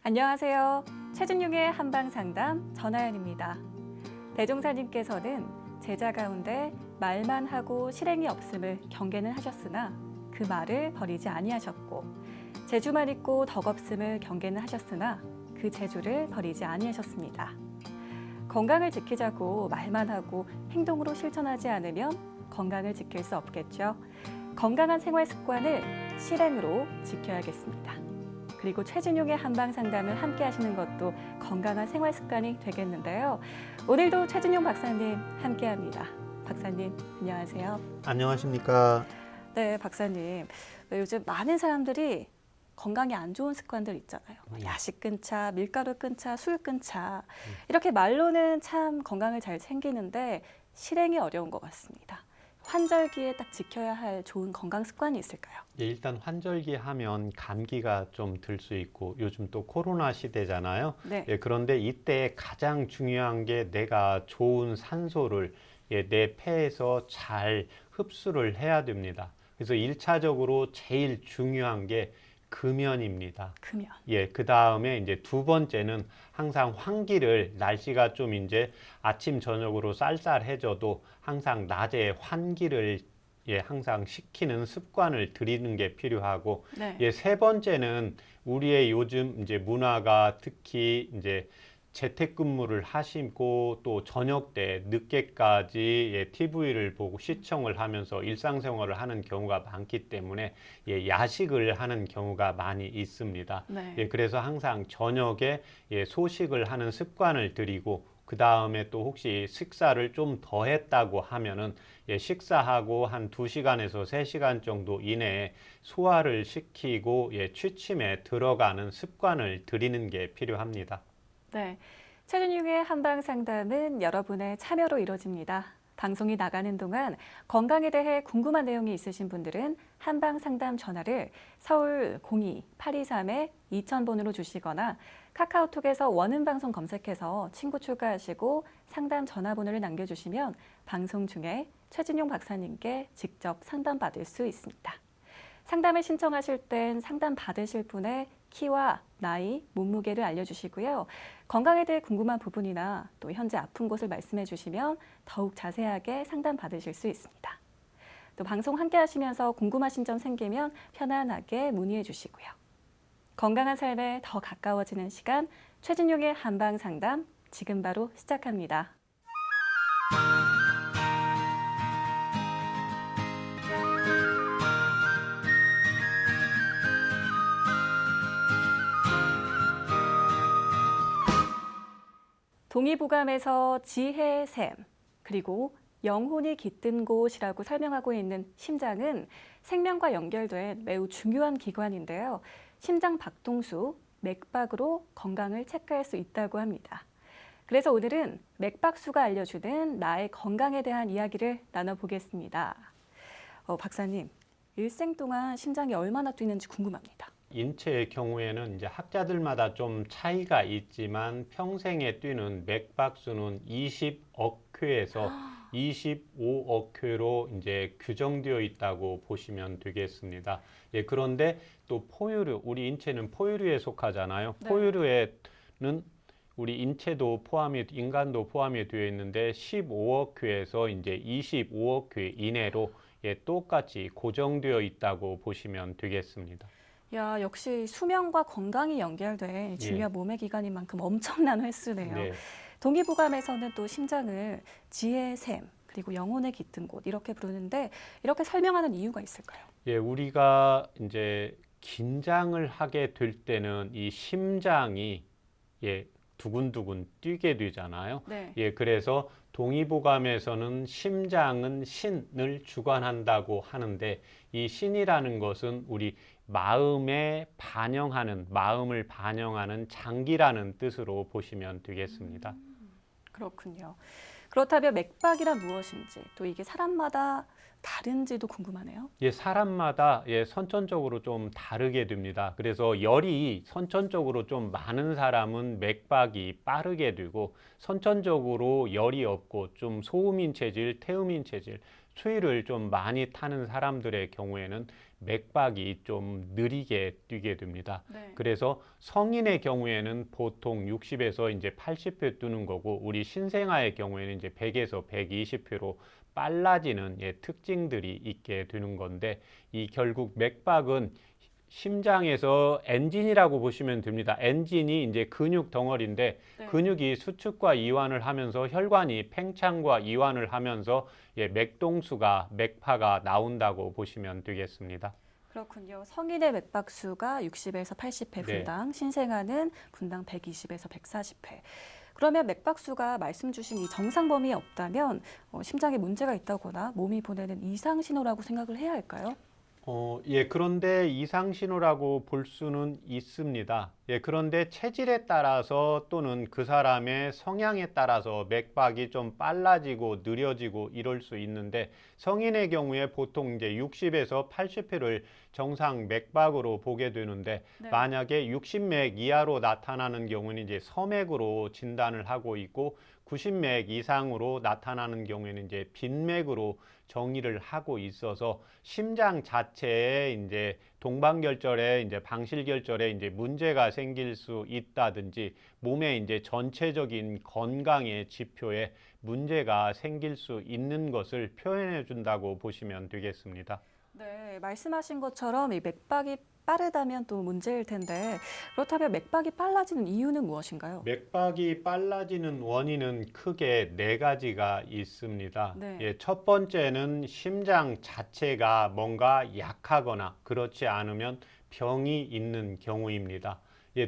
안녕하세요. 최진용의 한방상담 전하연입니다. 대종사님께서는 제자 가운데 말만 하고 실행이 없음을 경계는 하셨으나 그 말을 버리지 아니하셨고 재주만 있고 덕없음을 경계는 하셨으나 그 재주를 버리지 아니하셨습니다. 건강을 지키자고 말만 하고 행동으로 실천하지 않으면 건강을 지킬 수 없겠죠. 건강한 생활 습관을 실행으로 지켜야겠습니다. 그리고 최진용의 한방상담을 함께 하시는 것도 건강한 생활 습관이 되겠는데요. 오늘도 최진용 박사님 함께합니다. 박사님 안녕하세요. 안녕하십니까. 네, 박사님. 요즘 많은 사람들이 건강에 안 좋은 습관들 있잖아요. 야식 끊자, 밀가루 끊자, 술 끊자. 이렇게 말로는 참 건강을 잘 챙기는데 실행이 어려운 것 같습니다. 환절기에 딱 지켜야 할 좋은 건강 습관이 있을까요? 예, 일단 환절기 하면 감기가 좀 들 수 있고 요즘 또 코로나 시대잖아요. 네. 예, 그런데 이때 가장 중요한 게 내가 좋은 산소를 내 폐에서 잘 흡수를 해야 됩니다. 그래서 1차적으로 제일 중요한 게 금연입니다. 금연. 예, 그 다음에 이제 두 번째는 항상 환기를 날씨가 좀 이제 아침 저녁으로 쌀쌀해져도 항상 낮에 환기를 항상 시키는 습관을 들이는 게 필요하고 네. 세 번째는 우리의 요즘 이제 문화가 특히 이제 재택근무를 하시고 또 저녁 때 늦게까지 TV를 보고 시청을 하면서 일상생활을 하는 경우가 많기 때문에 야식을 하는 경우가 많이 있습니다. 네. 그래서 항상 저녁에 소식을 하는 습관을 들이고 그 다음에 또 혹시 식사를 좀 더 했다고 하면은 식사하고 한 2시간에서 3시간 정도 이내에 소화를 시키고 취침에 들어가는 습관을 들이는 게 필요합니다. 네, 최진용의 한방상담은 여러분의 참여로 이루어집니다. 방송이 나가는 동안 건강에 대해 궁금한 내용이 있으신 분들은 한방상담 전화를 서울 02-823-2000번으로 주시거나 카카오톡에서 원음방송 검색해서 친구 추가하시고 상담 전화번호를 남겨주시면 방송 중에 최진용 박사님께 직접 상담받을 수 있습니다. 상담을 신청하실 땐 상담 받으실 분의 키와 나이, 몸무게를 알려주시고요. 건강에 대해 궁금한 부분이나 또 현재 아픈 곳을 말씀해 주시면 더욱 자세하게 상담 받으실 수 있습니다. 또 방송 함께 하시면서 궁금하신 점 생기면 편안하게 문의해 주시고요. 건강한 삶에 더 가까워지는 시간, 최진용의 한방상담 지금 바로 시작합니다. 동의보감에서 지혜샘, 그리고 영혼이 깃든 곳이라고 설명하고 있는 심장은 생명과 연결된 매우 중요한 기관인데요. 심장 박동수, 맥박으로 건강을 체크할 수 있다고 합니다. 그래서 오늘은 맥박수가 알려주는 나의 건강에 대한 이야기를 나눠보겠습니다. 박사님, 일생 동안 심장이 얼마나 뛰는지 궁금합니다. 인체의 경우에는 이제 학자들마다 좀 차이가 있지만 평생에 뛰는 맥박수는 20억 회에서 25억 회로 이제 규정되어 있다고 보시면 되겠습니다. 그런데 또 포유류, 우리 인체는 포유류에 속하잖아요. 네. 포유류에는 우리 인체도 포함이, 인간도 포함이 되어 있는데 15억 회에서 이제 25억 회 이내로 똑같이 고정되어 있다고 보시면 되겠습니다. 야, 역시 수명과 건강이 연결된 중요한 몸의 기관인 만큼 엄청난 횟수네요. 네. 동의보감에서는 또 심장을 지혜샘, 그리고 영혼의 깃든 곳 이렇게 부르는데 이렇게 설명하는 이유가 있을까요? 우리가 이제 긴장을 하게 될 때는 이 심장이 두근두근 뛰게 되잖아요. 네. 그래서 동의보감에서는 심장은 신을 주관한다고 하는데 이 신이라는 것은 우리 마음을 반영하는 장기라는 뜻으로 보시면 되겠습니다. 그렇군요. 그렇다면 맥박이란 무엇인지 또 이게 사람마다 다른지도 궁금하네요. 사람마다 선천적으로 좀 다르게 됩니다. 그래서 열이 선천적으로 좀 많은 사람은 맥박이 빠르게 되고 선천적으로 열이 없고 좀 소음인 체질, 태음인 체질, 추위를 좀 많이 타는 사람들의 경우에는 맥박이 좀 느리게 뛰게 됩니다. 네. 그래서 성인의 경우에는 보통 60에서 이제 80회 뛰는 거고, 우리 신생아의 경우에는 이제 100에서 120회로 빨라지는 특징들이 있게 되는 건데, 이 결국 맥박은 심장에서 엔진이라고 보시면 됩니다. 엔진이 이제 근육 덩어리인데, 네. 근육이 수축과 이완을 하면서 혈관이 팽창과 이완을 하면서 맥동수가 맥파가 나온다고 보시면 되겠습니다. 그렇군요. 성인의 맥박수가 60에서 80회 네. 분당, 신생아는 분당 120에서 140회. 그러면 맥박수가 말씀 주신 이 정상 범위에 없다면 심장에 문제가 있다거나 몸이 보내는 이상 신호라고 생각을 해야 할까요? 그런데 이상 신호라고 볼 수는 있습니다. 그런데 체질에 따라서 또는 그 사람의 성향에 따라서 맥박이 좀 빨라지고 느려지고 이럴 수 있는데, 성인의 경우에 보통 이제 60에서 80회를 정상 맥박으로 보게 되는데, 네. 만약에 60맥 이하로 나타나는 경우는 이제 서맥으로 진단을 하고 있고, 90맥 이상으로 나타나는 경우에는 이제 빈맥으로 정의를 하고 있어서, 심장 자체에 이제 동반결절에 이제 방실결절에 이제 문제가 생길 수 있다든지, 몸의 이제 전체적인 건강의 지표에 문제가 생길 수 있는 것을 표현해 준다고 보시면 되겠습니다. 네, 말씀하신 것처럼 이 맥박이 빠르다면 또 문제일 텐데 그렇다면 맥박이 빨라지는 이유는 무엇인가요? 맥박이 빨라지는 원인은 크게 네 가지가 있습니다. 네. 첫 번째는 심장 자체가 뭔가 약하거나 그렇지 않으면 병이 있는 경우입니다.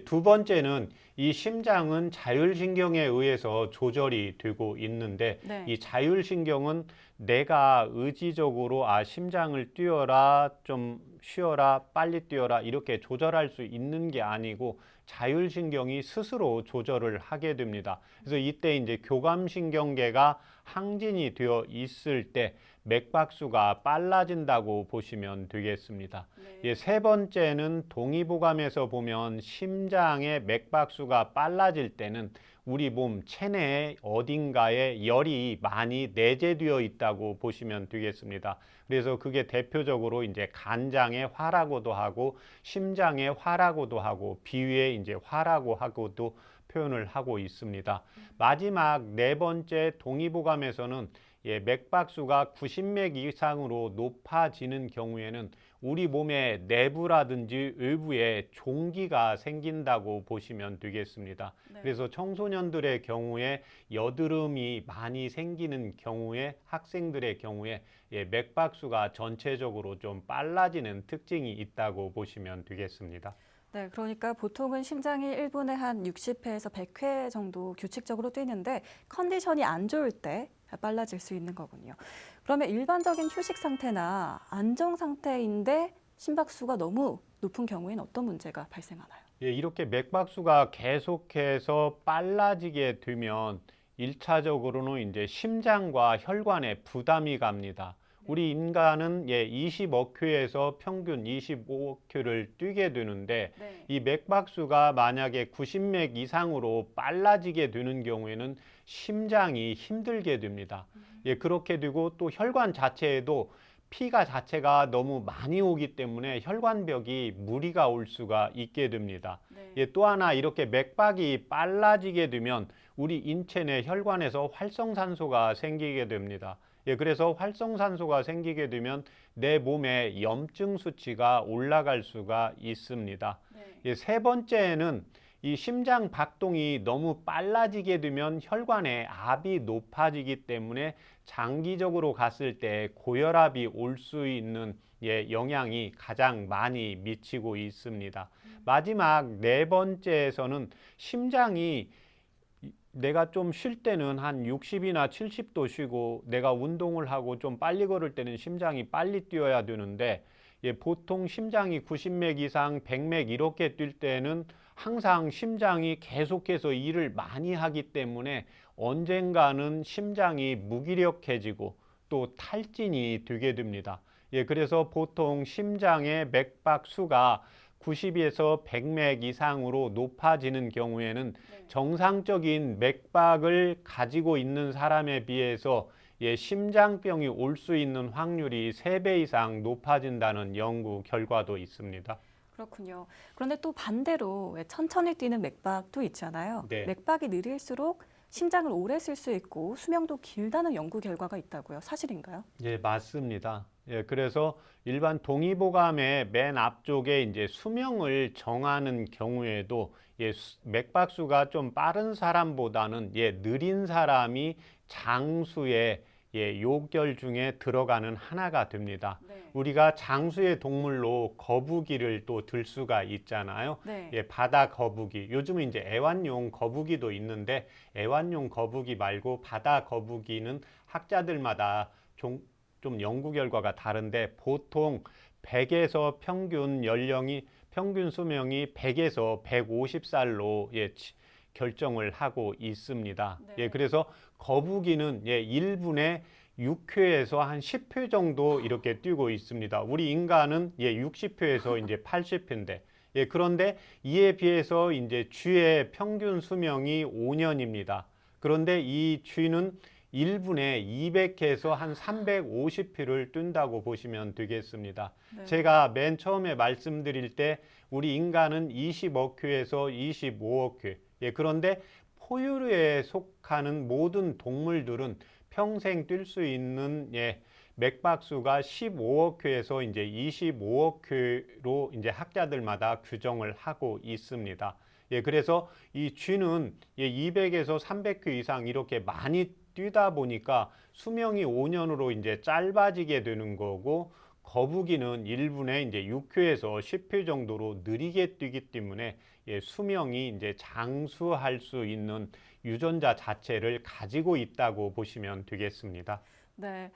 두 번째는 이 심장은 자율신경에 의해서 조절이 되고 있는데, 네. 이 자율신경은 내가 의지적으로 심장을 뛰어라, 좀 쉬어라, 빨리 뛰어라 이렇게 조절할 수 있는 게 아니고 자율신경이 스스로 조절을 하게 됩니다. 그래서 이때 이제 교감신경계가 항진이 되어 있을 때 맥박수가 빨라진다고 보시면 되겠습니다. 네. 세 번째는 동의보감에서 보면 심장의 맥박수가 빨라질 때는 우리 몸 체내에 어딘가에 열이 많이 내재되어 있다고 보시면 되겠습니다. 그래서 그게 대표적으로 이제 간장의 화라고도 하고, 심장의 화라고도 하고, 비위의 이제 화라고 하고도 표현을 하고 있습니다. 마지막 네 번째 동의보감에서는 맥박수가 90맥 이상으로 높아지는 경우에는 우리 몸의 내부라든지 외부에 종기가 생긴다고 보시면 되겠습니다. 네. 그래서 청소년들의 경우에 여드름이 많이 생기는 경우에, 학생들의 경우에 맥박수가 전체적으로 좀 빨라지는 특징이 있다고 보시면 되겠습니다. 네, 그러니까 보통은 심장이 1분에 한 60회에서 100회 정도 규칙적으로 뛰는데 컨디션이 안 좋을 때 빨라질 수 있는 거군요. 그러면 일반적인 휴식 상태나 안정 상태인데 심박수가 너무 높은 경우에는 어떤 문제가 발생하나요? 이렇게 맥박수가 계속해서 빨라지게 되면 1차적으로는 이제 심장과 혈관에 부담이 갑니다. 우리 인간은 20억회에서 평균 25억회를 뛰게 되는데, 네. 이 맥박수가 만약에 90맥 이상으로 빨라지게 되는 경우에는 심장이 힘들게 됩니다. 그렇게 되고 또 혈관 자체에도 피가 자체가 너무 많이 오기 때문에 혈관벽이 무리가 올 수가 있게 됩니다. 네. 또 하나, 이렇게 맥박이 빨라지게 되면 우리 인체 내 혈관에서 활성산소가 생기게 됩니다. 그래서 활성산소가 생기게 되면 내 몸의 염증 수치가 올라갈 수가 있습니다. 네. 세 번째는 이 심장 박동이 너무 빨라지게 되면 혈관의 압이 높아지기 때문에 장기적으로 갔을 때 고혈압이 올 수 있는 영향이 가장 많이 미치고 있습니다. 마지막 네 번째에서는 심장이 내가 좀 쉴 때는 한 60이나 70도 쉬고, 내가 운동을 하고 좀 빨리 걸을 때는 심장이 빨리 뛰어야 되는데, 보통 심장이 90맥 이상 100맥 이렇게 뛸 때는 항상 심장이 계속해서 일을 많이 하기 때문에 언젠가는 심장이 무기력해지고 또 탈진이 되게 됩니다. 그래서 보통 심장의 맥박수가 90에서 100맥 이상으로 높아지는 경우에는 네. 정상적인 맥박을 가지고 있는 사람에 비해서 심장병이 올 수 있는 확률이 3배 이상 높아진다는 연구 결과도 있습니다. 그렇군요. 그런데 또 반대로 왜 천천히 뛰는 맥박도 있잖아요. 네. 맥박이 느릴수록 심장을 오래 쓸 수 있고 수명도 길다는 연구 결과가 있다고요. 사실인가요? 예, 맞습니다. 그래서 일반 동의보감의 맨 앞쪽에 이제 수명을 정하는 경우에도 맥박수가 좀 빠른 사람보다는 느린 사람이 장수의 요결 중에 들어가는 하나가 됩니다. 네. 우리가 장수의 동물로 거북이를 또 들 수가 있잖아요. 네. 바다 거북이. 요즘은 이제 애완용 거북이도 있는데 애완용 거북이 말고 바다 거북이는 학자들마다 좀 연구 결과가 다른데 보통 100에서 평균 수명이 100에서 150살로 결정을 하고 있습니다. 네. 그래서 거북이는 1분에 6회에서 한 10회 정도 이렇게 뛰고 있습니다. 우리 인간은 60회에서 이제 80회인데 그런데 이에 비해서 이제 쥐의 평균 수명이 5년입니다. 그런데 이 쥐는 1분에 200회에서 한 350회를 뛴다고 보시면 되겠습니다. 네. 제가 맨 처음에 말씀드릴 때 우리 인간은 20억 회에서 25억 회. 그런데 포유류에 속하는 모든 동물들은 평생 뛸 수 있는 맥박수가 15억 회에서 이제 25억 회로 이제 학자들마다 규정을 하고 있습니다. 그래서 이 쥐는 200에서 300회 이상 이렇게 많이 뛰다 보니까 수명이 5년으로 이제 짧아지게 되는 거고 거북이는 1분에 이제 6회에서 10회 정도로 느리게 뛰기 때문에 수명이 이제 장수할 수 있는 유전자 자체를 가지고 있다고 보시면 되겠습니다. 네.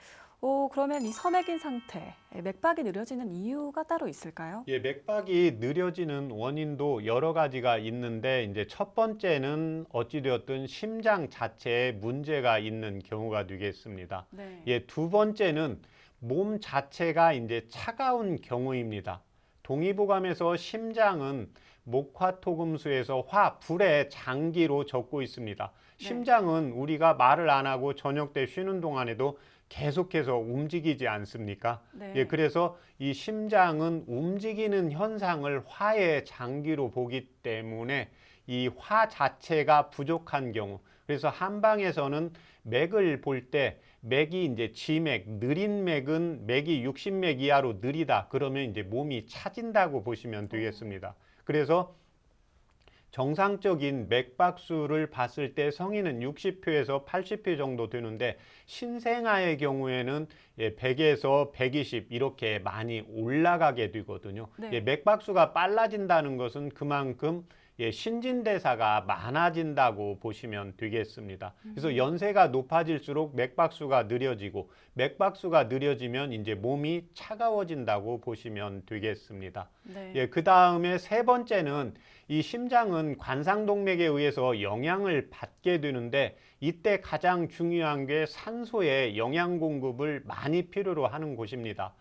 그러면 이 섬액인 상태, 맥박이 느려지는 이유가 따로 있을까요? 맥박이 느려지는 원인도 여러 가지가 있는데 이제 첫 번째는 어찌되었든 심장 자체에 문제가 있는 경우가 되겠습니다. 네. 두 번째는 몸 자체가 이제 차가운 경우입니다. 동의보감에서 심장은 목화토금수에서 불의 장기로 적고 있습니다. 심장은 우리가 말을 안 하고 저녁 때 쉬는 동안에도 계속해서 움직이지 않습니까? 네. 그래서 이 심장은 움직이는 현상을 화의 장기로 보기 때문에 이 화 자체가 부족한 경우, 그래서 한방에서는 맥을 볼 때 맥이 이제 G맥, 느린 맥은 맥이 60맥 이하로 느리다. 그러면 이제 몸이 차진다고 보시면 되겠습니다. 그래서 정상적인 맥박수를 봤을 때 성인은 60회에서 80회 정도 되는데 신생아의 경우에는 100에서 120 이렇게 많이 올라가게 되거든요. 네. 맥박수가 빨라진다는 것은 그만큼 신진대사가 많아진다고 보시면 되겠습니다. 그래서 연세가 높아질수록 맥박수가 느려지고 맥박수가 느려지면 이제 몸이 차가워진다고 보시면 되겠습니다. 네. 그 다음에 세 번째는 이 심장은 관상동맥에 의해서 영향을 받게 되는데 이때 가장 중요한 게 산소의 영양 공급을 많이 필요로 하는 곳입니다.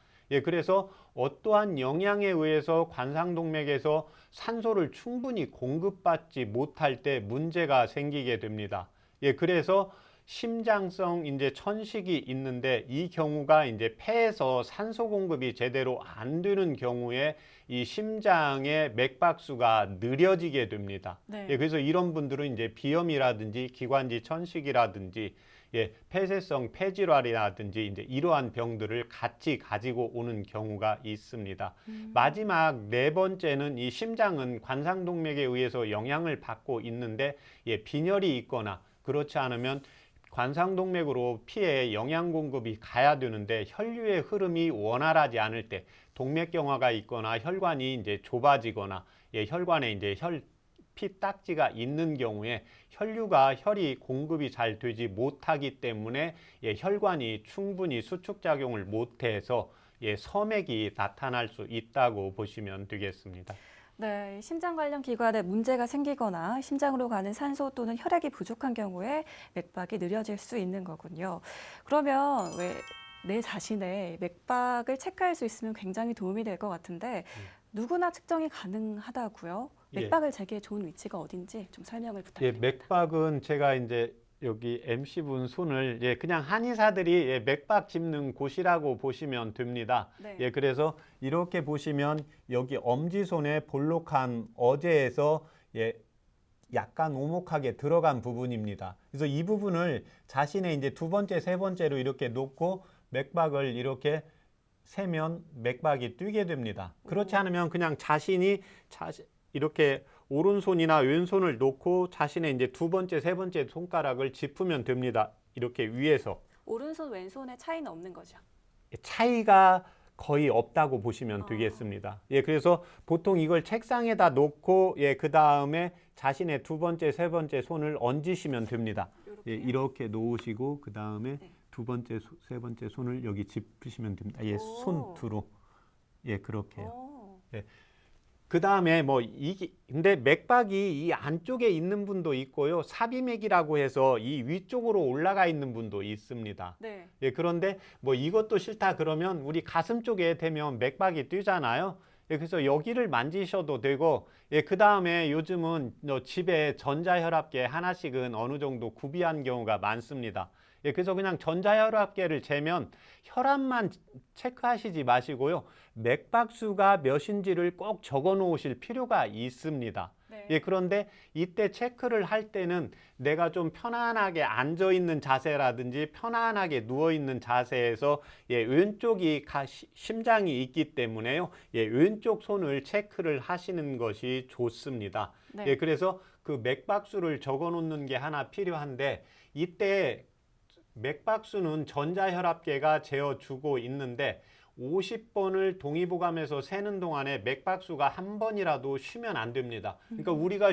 그래서 어떠한 영향에 의해서 관상동맥에서 산소를 충분히 공급받지 못할 때 문제가 생기게 됩니다. 그래서 심장성 이제 천식이 있는데 이 경우가 이제 폐에서 산소 공급이 제대로 안 되는 경우에 이 심장의 맥박수가 느려지게 됩니다. 네. 그래서 이런 분들은 이제 비염이라든지 기관지 천식이라든지 폐쇄성 폐질환이라든지 이제 이러한 병들을 같이 가지고 오는 경우가 있습니다. 마지막 네 번째는 이 심장은 관상동맥에 의해서 영향을 받고 있는데 빈혈이 있거나 그렇지 않으면 관상동맥으로 피에 영양 공급이 가야 되는데 혈류의 흐름이 원활하지 않을 때 동맥경화가 있거나 혈관이 이제 좁아지거나 혈관에 이제 피딱지가 있는 경우에 혈이 공급이 잘 되지 못하기 때문에 혈관이 충분히 수축작용을 못해서 섬액이 나타날 수 있다고 보시면 되겠습니다. 네, 심장 관련 기관에 문제가 생기거나 심장으로 가는 산소 또는 혈액이 부족한 경우에 맥박이 느려질 수 있는 거군요. 그러면 왜 내 자신의 맥박을 체크할 수 있으면 굉장히 도움이 될 것 같은데 누구나 측정이 가능하다고요? 맥박을 재기에 좋은 위치가 어딘지 좀 설명을 부탁드립니다. 맥박은 제가 이제 여기 MC분 손을 그냥 한의사들이 맥박 짚는 곳이라고 보시면 됩니다. 네. 그래서 이렇게 보시면 여기 엄지손에 볼록한 어제에서 약간 오목하게 들어간 부분입니다. 그래서 이 부분을 자신의 이제 두 번째, 세 번째로 이렇게 놓고 맥박을 이렇게 세면 맥박이 뛰게 됩니다. 그렇지 않으면 그냥 자신이 이렇게 오른손이나 왼손을 놓고 자신의 이제 두 번째, 세 번째 손가락을 짚으면 됩니다. 이렇게 위에서. 오른손, 왼손의 차이는 없는 거죠. 차이가 거의 없다고 보시면 되겠습니다. 그래서 보통 이걸 책상에다 놓고 그 다음에 자신의 두 번째, 세 번째 손을 얹으시면 됩니다. 이렇게 놓으시고 그 다음에 네. 두 번째, 세 번째 손을 여기 짚으시면 됩니다. 손두로. 그렇게요. 그 다음에 근데 맥박이 이 안쪽에 있는 분도 있고요. 삽입맥이라고 해서 이 위쪽으로 올라가 있는 분도 있습니다. 네. 그런데 이것도 싫다 그러면 우리 가슴 쪽에 대면 맥박이 뛰잖아요. 그래서 여기를 만지셔도 되고, 그 다음에 요즘은 집에 전자혈압계 하나씩은 어느 정도 구비한 경우가 많습니다. 그래서 그냥 전자혈압계를 재면 혈압만 체크하시지 마시고요. 맥박수가 몇인지를 꼭 적어 놓으실 필요가 있습니다. 네. 그런데 이때 체크를 할 때는 내가 좀 편안하게 앉아 있는 자세라든지 편안하게 누워 있는 자세에서 왼쪽이 심장이 있기 때문에요. 왼쪽 손을 체크를 하시는 것이 좋습니다. 네. 그래서 그 맥박수를 적어 놓는 게 하나 필요한데, 이때 맥박수는 전자혈압계가 재어주고 있는데 50번을 동의보감에서 세는 동안에 맥박수가 한 번이라도 쉬면 안 됩니다. 그러니까 우리가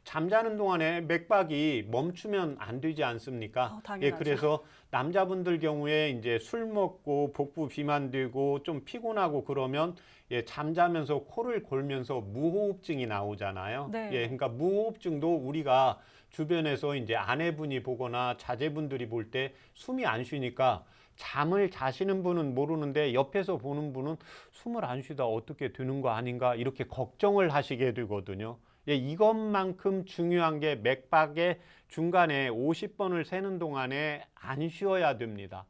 잠자는 동안에 맥박이 멈추면 안 되지 않습니까? 당연하죠. 그래서 남자분들 경우에 이제 술 먹고 복부 비만되고 좀 피곤하고 그러면 잠자면서 코를 골면서 무호흡증이 나오잖아요. 네. 그러니까 무호흡증도 우리가 주변에서 이제 아내분이 보거나 자제분들이 볼 때 숨이 안 쉬니까 잠을 자시는 분은 모르는데 옆에서 보는 분은 숨을 안 쉬다 어떻게 되는 거 아닌가 이렇게 걱정을 하시게 되거든요. 이것만큼 중요한 게 맥박의 중간에 50번을 세는 동안에 안 쉬어야 됩니다.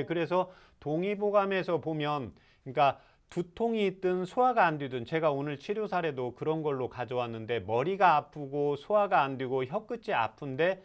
그래서 동의보감에서 보면 그러니까 두통이 있든 소화가 안 되든, 제가 오늘 치료 사례도 그런 걸로 가져왔는데 머리가 아프고 소화가 안 되고 혀끝이 아픈데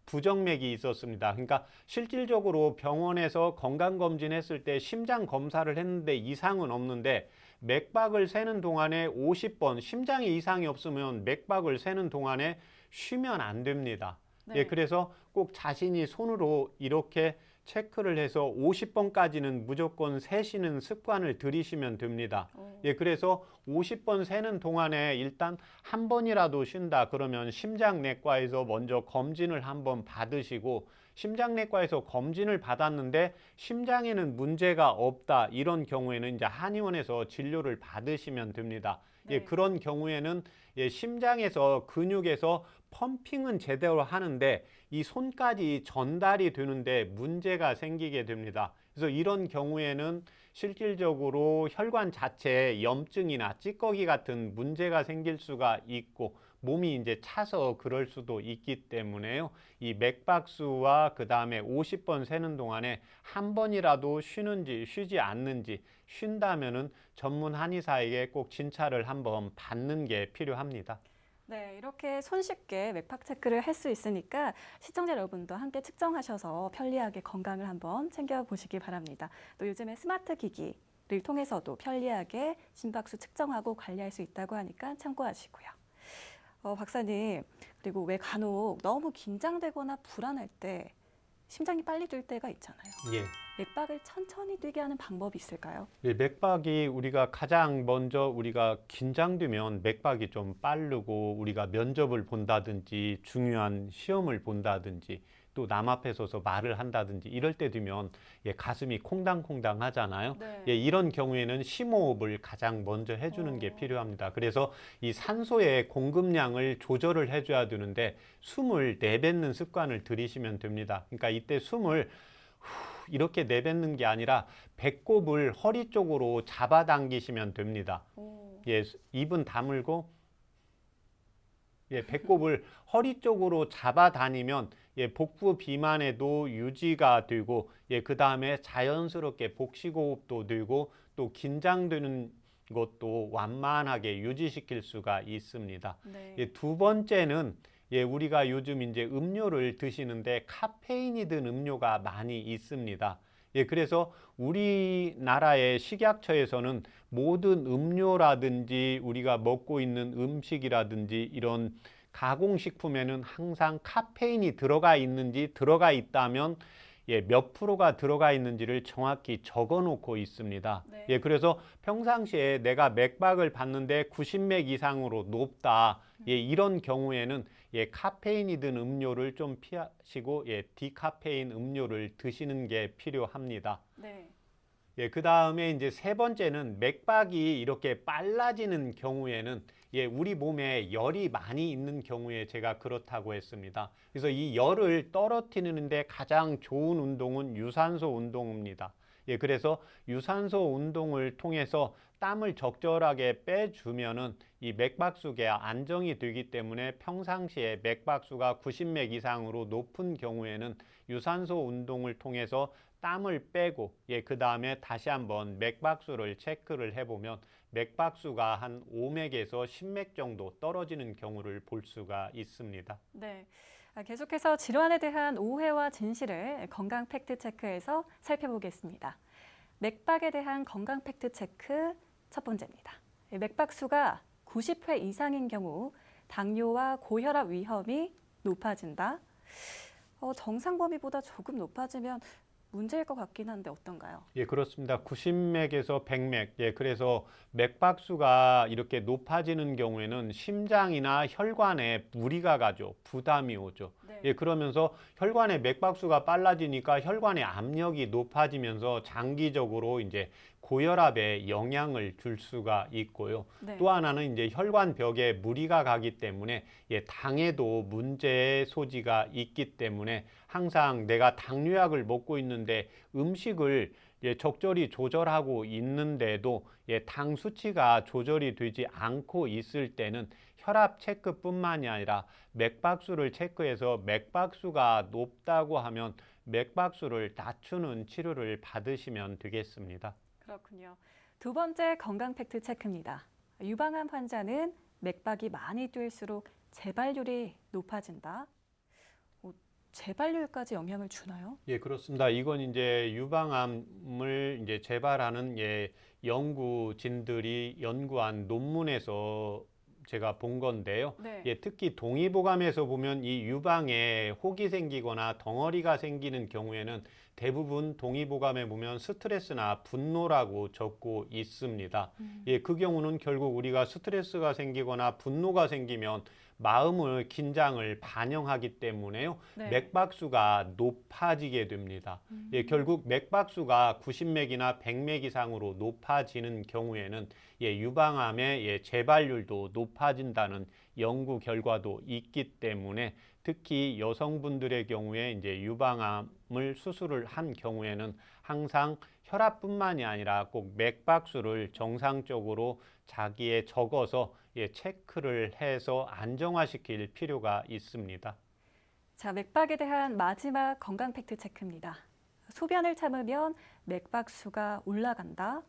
부정맥이 있었습니다. 그러니까 실질적으로 병원에서 건강검진했을 때 심장 검사를 했는데 이상은 없는데 맥박을 세는 동안에 50번, 심장에 이상이 없으면 맥박을 세는 동안에 쉬면 안 됩니다. 네. 그래서 꼭 자신이 손으로 이렇게 체크를 해서 50번까지는 무조건 세시는 습관을 들이시면 됩니다. 그래서 50번 세는 동안에 일단 한 번이라도 쉰다 그러면 심장내과에서 먼저 검진을 한번 받으시고, 심장내과에서 검진을 받았는데 심장에는 문제가 없다 이런 경우에는 이제 한의원에서 진료를 받으시면 됩니다. 네. 그런 경우에는 심장에서 근육에서 펌핑은 제대로 하는데 이 손까지 전달이 되는데 문제가 생기게 됩니다. 그래서 이런 경우에는 실질적으로 혈관 자체에 염증이나 찌꺼기 같은 문제가 생길 수가 있고 몸이 이제 차서 그럴 수도 있기 때문에요. 이 맥박수와 그 다음에 50번 세는 동안에 한 번이라도 쉬는지 쉬지 않는지, 쉰다면은 전문 한의사에게 꼭 진찰을 한번 받는 게 필요합니다. 네, 이렇게 손쉽게 맥박 체크를 할 수 있으니까 시청자 여러분도 함께 측정하셔서 편리하게 건강을 한번 챙겨보시기 바랍니다. 또 요즘에 스마트 기기를 통해서도 편리하게 심박수 측정하고 관리할 수 있다고 하니까 참고하시고요. 박사님, 그리고 왜 간혹 너무 긴장되거나 불안할 때 심장이 빨리 뛸 때가 있잖아요. 맥박을 천천히 뛰게 하는 방법이 있을까요? 맥박이 우리가 가장 먼저 우리가 긴장되면 맥박이 좀 빠르고 우리가 면접을 본다든지 중요한 시험을 본다든지 또 남 앞에 서서 말을 한다든지 이럴 때 되면 가슴이 콩당콩당 하잖아요. 네. 이런 경우에는 심호흡을 가장 먼저 해주는 게 필요합니다. 그래서 이 산소의 공급량을 조절을 해줘야 되는데 숨을 내뱉는 습관을 들이시면 됩니다. 그러니까 이때 숨을 이렇게 내뱉는 게 아니라 배꼽을 허리 쪽으로 잡아당기시면 됩니다. 입은 다물고 예, 배꼽을 허리 쪽으로 잡아 다니면 예, 복부 비만에도 유지가 되고 예, 그 다음에 자연스럽게 복식호흡도 되고 또 긴장되는 것도 완만하게 유지시킬 수가 있습니다. 네. 예, 두 번째는 예, 우리가 요즘 이제 음료를 드시는데 카페인이 든 음료가 많이 있습니다. 예, 그래서 우리나라의 식약처에서는 모든 음료라든지 우리가 먹고 있는 음식이라든지 이런 가공식품에는 항상 카페인이 들어가 있는지 들어가 있다면 예, 몇 프로가 들어가 있는지를 정확히 적어 놓고 있습니다. 네. 예, 그래서 평상시에 내가 맥박을 받는데 90맥 이상으로 높다. 예, 이런 경우에는 예, 카페인이 든 음료를 좀 피하시고 예, 디카페인 음료를 드시는 게 필요합니다. 네. 예, 그 다음에 이제 세 번째는 맥박이 이렇게 빨라지는 경우에는 예, 우리 몸에 열이 많이 있는 경우에 제가 그렇다고 했습니다. 그래서 이 열을 떨어뜨리는데 가장 좋은 운동은 유산소 운동입니다. 예, 그래서 유산소 운동을 통해서 땀을 적절하게 빼주면은 이 맥박수가 안정이 되기 때문에 평상시에 맥박수가 90맥 이상으로 높은 경우에는 유산소 운동을 통해서 땀을 빼고 예, 그 다음에 다시 한번 맥박수를 체크를 해보면 맥박수가 한 5맥에서 10맥 정도 떨어지는 경우를 볼 수가 있습니다. 네. 계속해서 질환에 대한 오해와 진실을 건강 팩트 체크에서 살펴보겠습니다. 맥박에 대한 건강 팩트 체크 첫 번째입니다. 맥박수가 90회 이상인 경우 당뇨와 고혈압 위험이 높아진다. 정상 범위보다 조금 높아지면 문제일 것 같긴 한데 어떤가요? 예, 그렇습니다. 90맥에서 100맥. 예, 그래서 맥박수가 이렇게 높아지는 경우에는 심장이나 혈관에 무리가 가죠. 부담이 오죠. 네. 예, 그러면서 혈관의 맥박수가 빨라지니까 혈관의 압력이 높아지면서 장기적으로 이제 고혈압에 영향을 줄 수가 있고요. 네. 또 하나는 이제 혈관벽에 무리가 가기 때문에 예, 당에도 문제의 소지가 있기 때문에 항상 내가 당뇨약을 먹고 있는데 음식을 예, 적절히 조절하고 있는데도 예, 당 수치가 조절이 되지 않고 있을 때는 혈압 체크뿐만이 아니라 맥박수를 체크해서 맥박수가 높다고 하면 맥박수를 낮추는 치료를 받으시면 되겠습니다. 그렇군요. 두 번째 건강 팩트 체크입니다. 유방암 환자는 맥박이 많이 뛸수록 재발률이 높아진다. 재발률까지 영향을 주나요? 예, 그렇습니다. 이건 이제 유방암을 이제 재발하는 예, 연구진들이 연구한 논문에서 제가 본 건데요. 네. 예, 특히 동의보감에서 보면 이 유방에 혹이 생기거나 덩어리가 생기는 경우에는 대부분 동의보감에 보면 스트레스나 분노라고 적고 있습니다. 예, 그 경우는 결국 우리가 스트레스가 생기거나 분노가 생기면 마음을 긴장을 반영하기 때문에요. 네. 맥박수가 높아지게 됩니다. 예, 결국 맥박수가 90맥이나 100맥 이상으로 높아지는 경우에는 예, 유방암의 예, 재발률도 높아진다는 연구 결과도 있기 때문에 특히 여성분들의 경우에 이제 유방암을 수술을 한 경우에는 항상 혈압뿐만이 아니라 꼭 맥박수를 정상적으로 자기에 적어서 예, 체크를 해서 안정화시킬 필요가 있습니다. 자, 맥박에 대한 마지막 건강 팩트 체크입니다. 소변을 참으면 맥박수가 올라간다.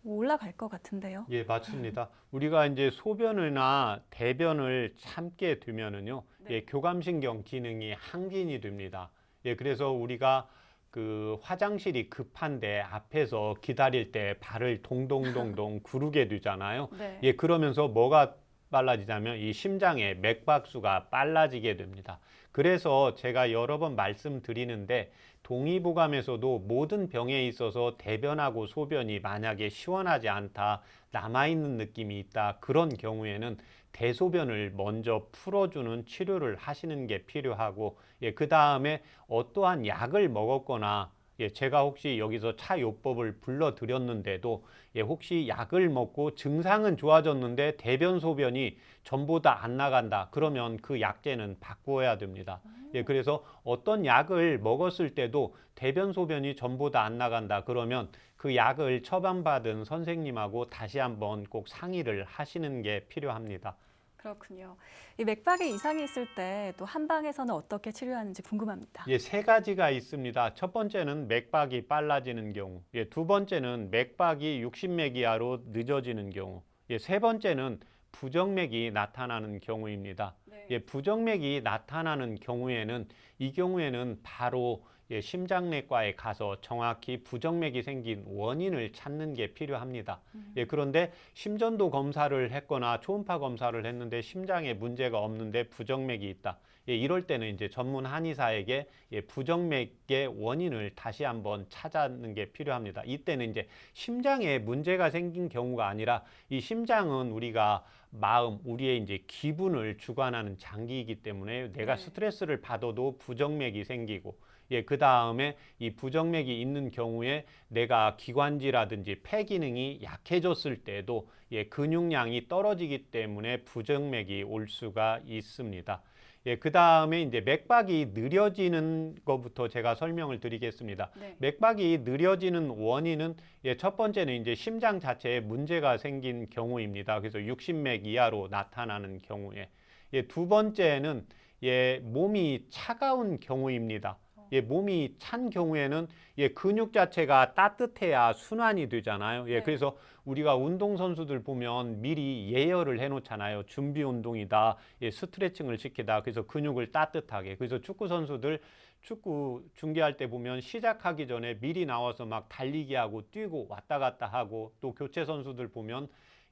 올라갈 것 같은데요. 예, 맞습니다. 우리가 이제 소변이나 대변을 참게 되면은요, 네. 예, 교감신경 기능이 항진이 됩니다. 예, 그래서 우리가 그 화장실이 급한데 앞에서 기다릴 때 발을 동동동동 구르게 되잖아요. 네. 예, 그러면서 뭐가 빨라지냐면 이 심장의 맥박수가 빨라지게 됩니다. 그래서 제가 여러 번 말씀드리는데 동의보감에서도 모든 병에 있어서 대변하고 소변이 만약에 시원하지 않다, 남아있는 느낌이 있다, 그런 경우에는 대소변을 먼저 풀어주는 치료를 하시는 게 필요하고, 예, 그 다음에 어떠한 약을 먹었거나 예, 제가 혹시 여기서 차요법을 불러드렸는데도 예, 혹시 약을 먹고 증상은 좋아졌는데 대변 소변이 전보다 안 나간다. 그러면 그 약제는 바꾸어야 됩니다. 예, 그래서 어떤 약을 먹었을 때도 대변 소변이 전보다 안 나간다. 그러면 그 약을 처방받은 선생님하고 다시 한번 꼭 상의를 하시는 게 필요합니다. 그렇군요. 이 맥박에 이상이 있을 때 또 한방에서는 어떻게 치료하는지 궁금합니다. 예, 세 가지가 있습니다. 첫 번째는 맥박이 빨라지는 경우, 예, 두 번째는 맥박이 60맥 이하로 늦어지는 경우, 예, 세 번째는 부정맥이 나타나는 경우입니다. 네. 예, 부정맥이 나타나는 경우에는 이 경우에는 바로 예, 심장내과에 가서 정확히 부정맥이 생긴 원인을 찾는 게 필요합니다. 예, 그런데 심전도 검사를 했거나 초음파 검사를 했는데 심장에 문제가 없는데 부정맥이 있다. 예, 이럴 때는 이제 전문 한의사에게 예, 부정맥의 원인을 다시 한번 찾는 게 필요합니다. 이때는 이제 심장에 문제가 생긴 경우가 아니라 이 심장은 우리가 마음, 우리의 이제 기분을 주관하는 장기이기 때문에 내가 네. 스트레스를 받아도 부정맥이 생기고 예, 그 다음에 이 부정맥이 있는 경우에 내가 기관지라든지 폐 기능이 약해졌을 때도 예, 근육량이 떨어지기 때문에 부정맥이 올 수가 있습니다. 예, 그 다음에 이제 맥박이 느려지는 것부터 제가 설명을 드리겠습니다. 네. 맥박이 느려지는 원인은 예, 첫 번째는 이제 심장 자체에 문제가 생긴 경우입니다. 그래서 60맥 이하로 나타나는 경우에 예, 두 번째는 예, 몸이 차가운 경우입니다. 예, 몸이 찬 경우에는 예, 근육 자체가 따뜻해야 순환이 되잖아요. 예, 네. 그래서 우리가 운동선수들 보면 미리 예열을 해 놓잖아요. 준비 운동이다. 예, 스트레칭을 시키다. 그래서 근육을 따뜻하게. 그래서 축구 선수들 축구 중계할 때 보면 시작하기 전에 미리 나와서 막 달리기 하고 뛰고 왔다 갔다 하고 또 교체 선수들 보면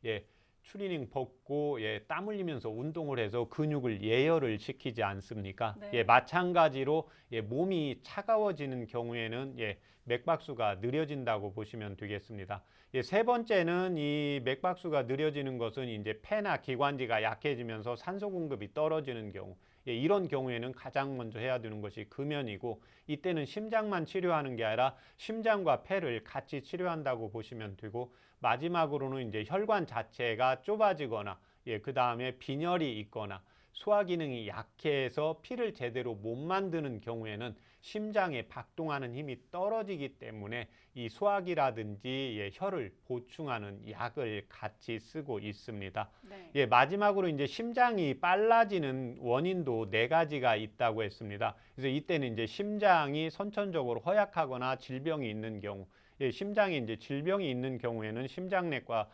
예, 추리닝 벗고 예, 땀 흘리면서 운동을 해서 근육을 예열을 시키지 않습니까? 네. 예, 마찬가지로 예, 몸이 차가워지는 경우에는 예, 맥박수가 느려진다고 보시면 되겠습니다. 예, 세 번째는 이 맥박수가 느려지는 것은 이제 폐나 기관지가 약해지면서 산소 공급이 떨어지는 경우. 예, 이런 경우에는 가장 먼저 해야 되는 것이 금연이고 이때는 심장만 치료하는 게 아니라 심장과 폐를 같이 치료한다고 보시면 되고 마지막으로는 이제 혈관 자체가 좁아지거나 예, 그 다음에 빈혈이 있거나 소화 기능이 약해서 피를 제대로 못 만드는 경우에는 심장에 박동하는 힘이 떨어지기 때문에 이 소화기라든지 예, 혈을 보충하는 약을 같이 쓰고 있습니다. 네. 예, 마지막으로 이제 심장이 빨라지는 원인도 네 가지가 있다고 했습니다. 그래서 이때는 이제 심장이 선천적으로 허약하거나 질병이 있는 경우, 예, 심장에 이제 질병이 있는 경우에는 심장내과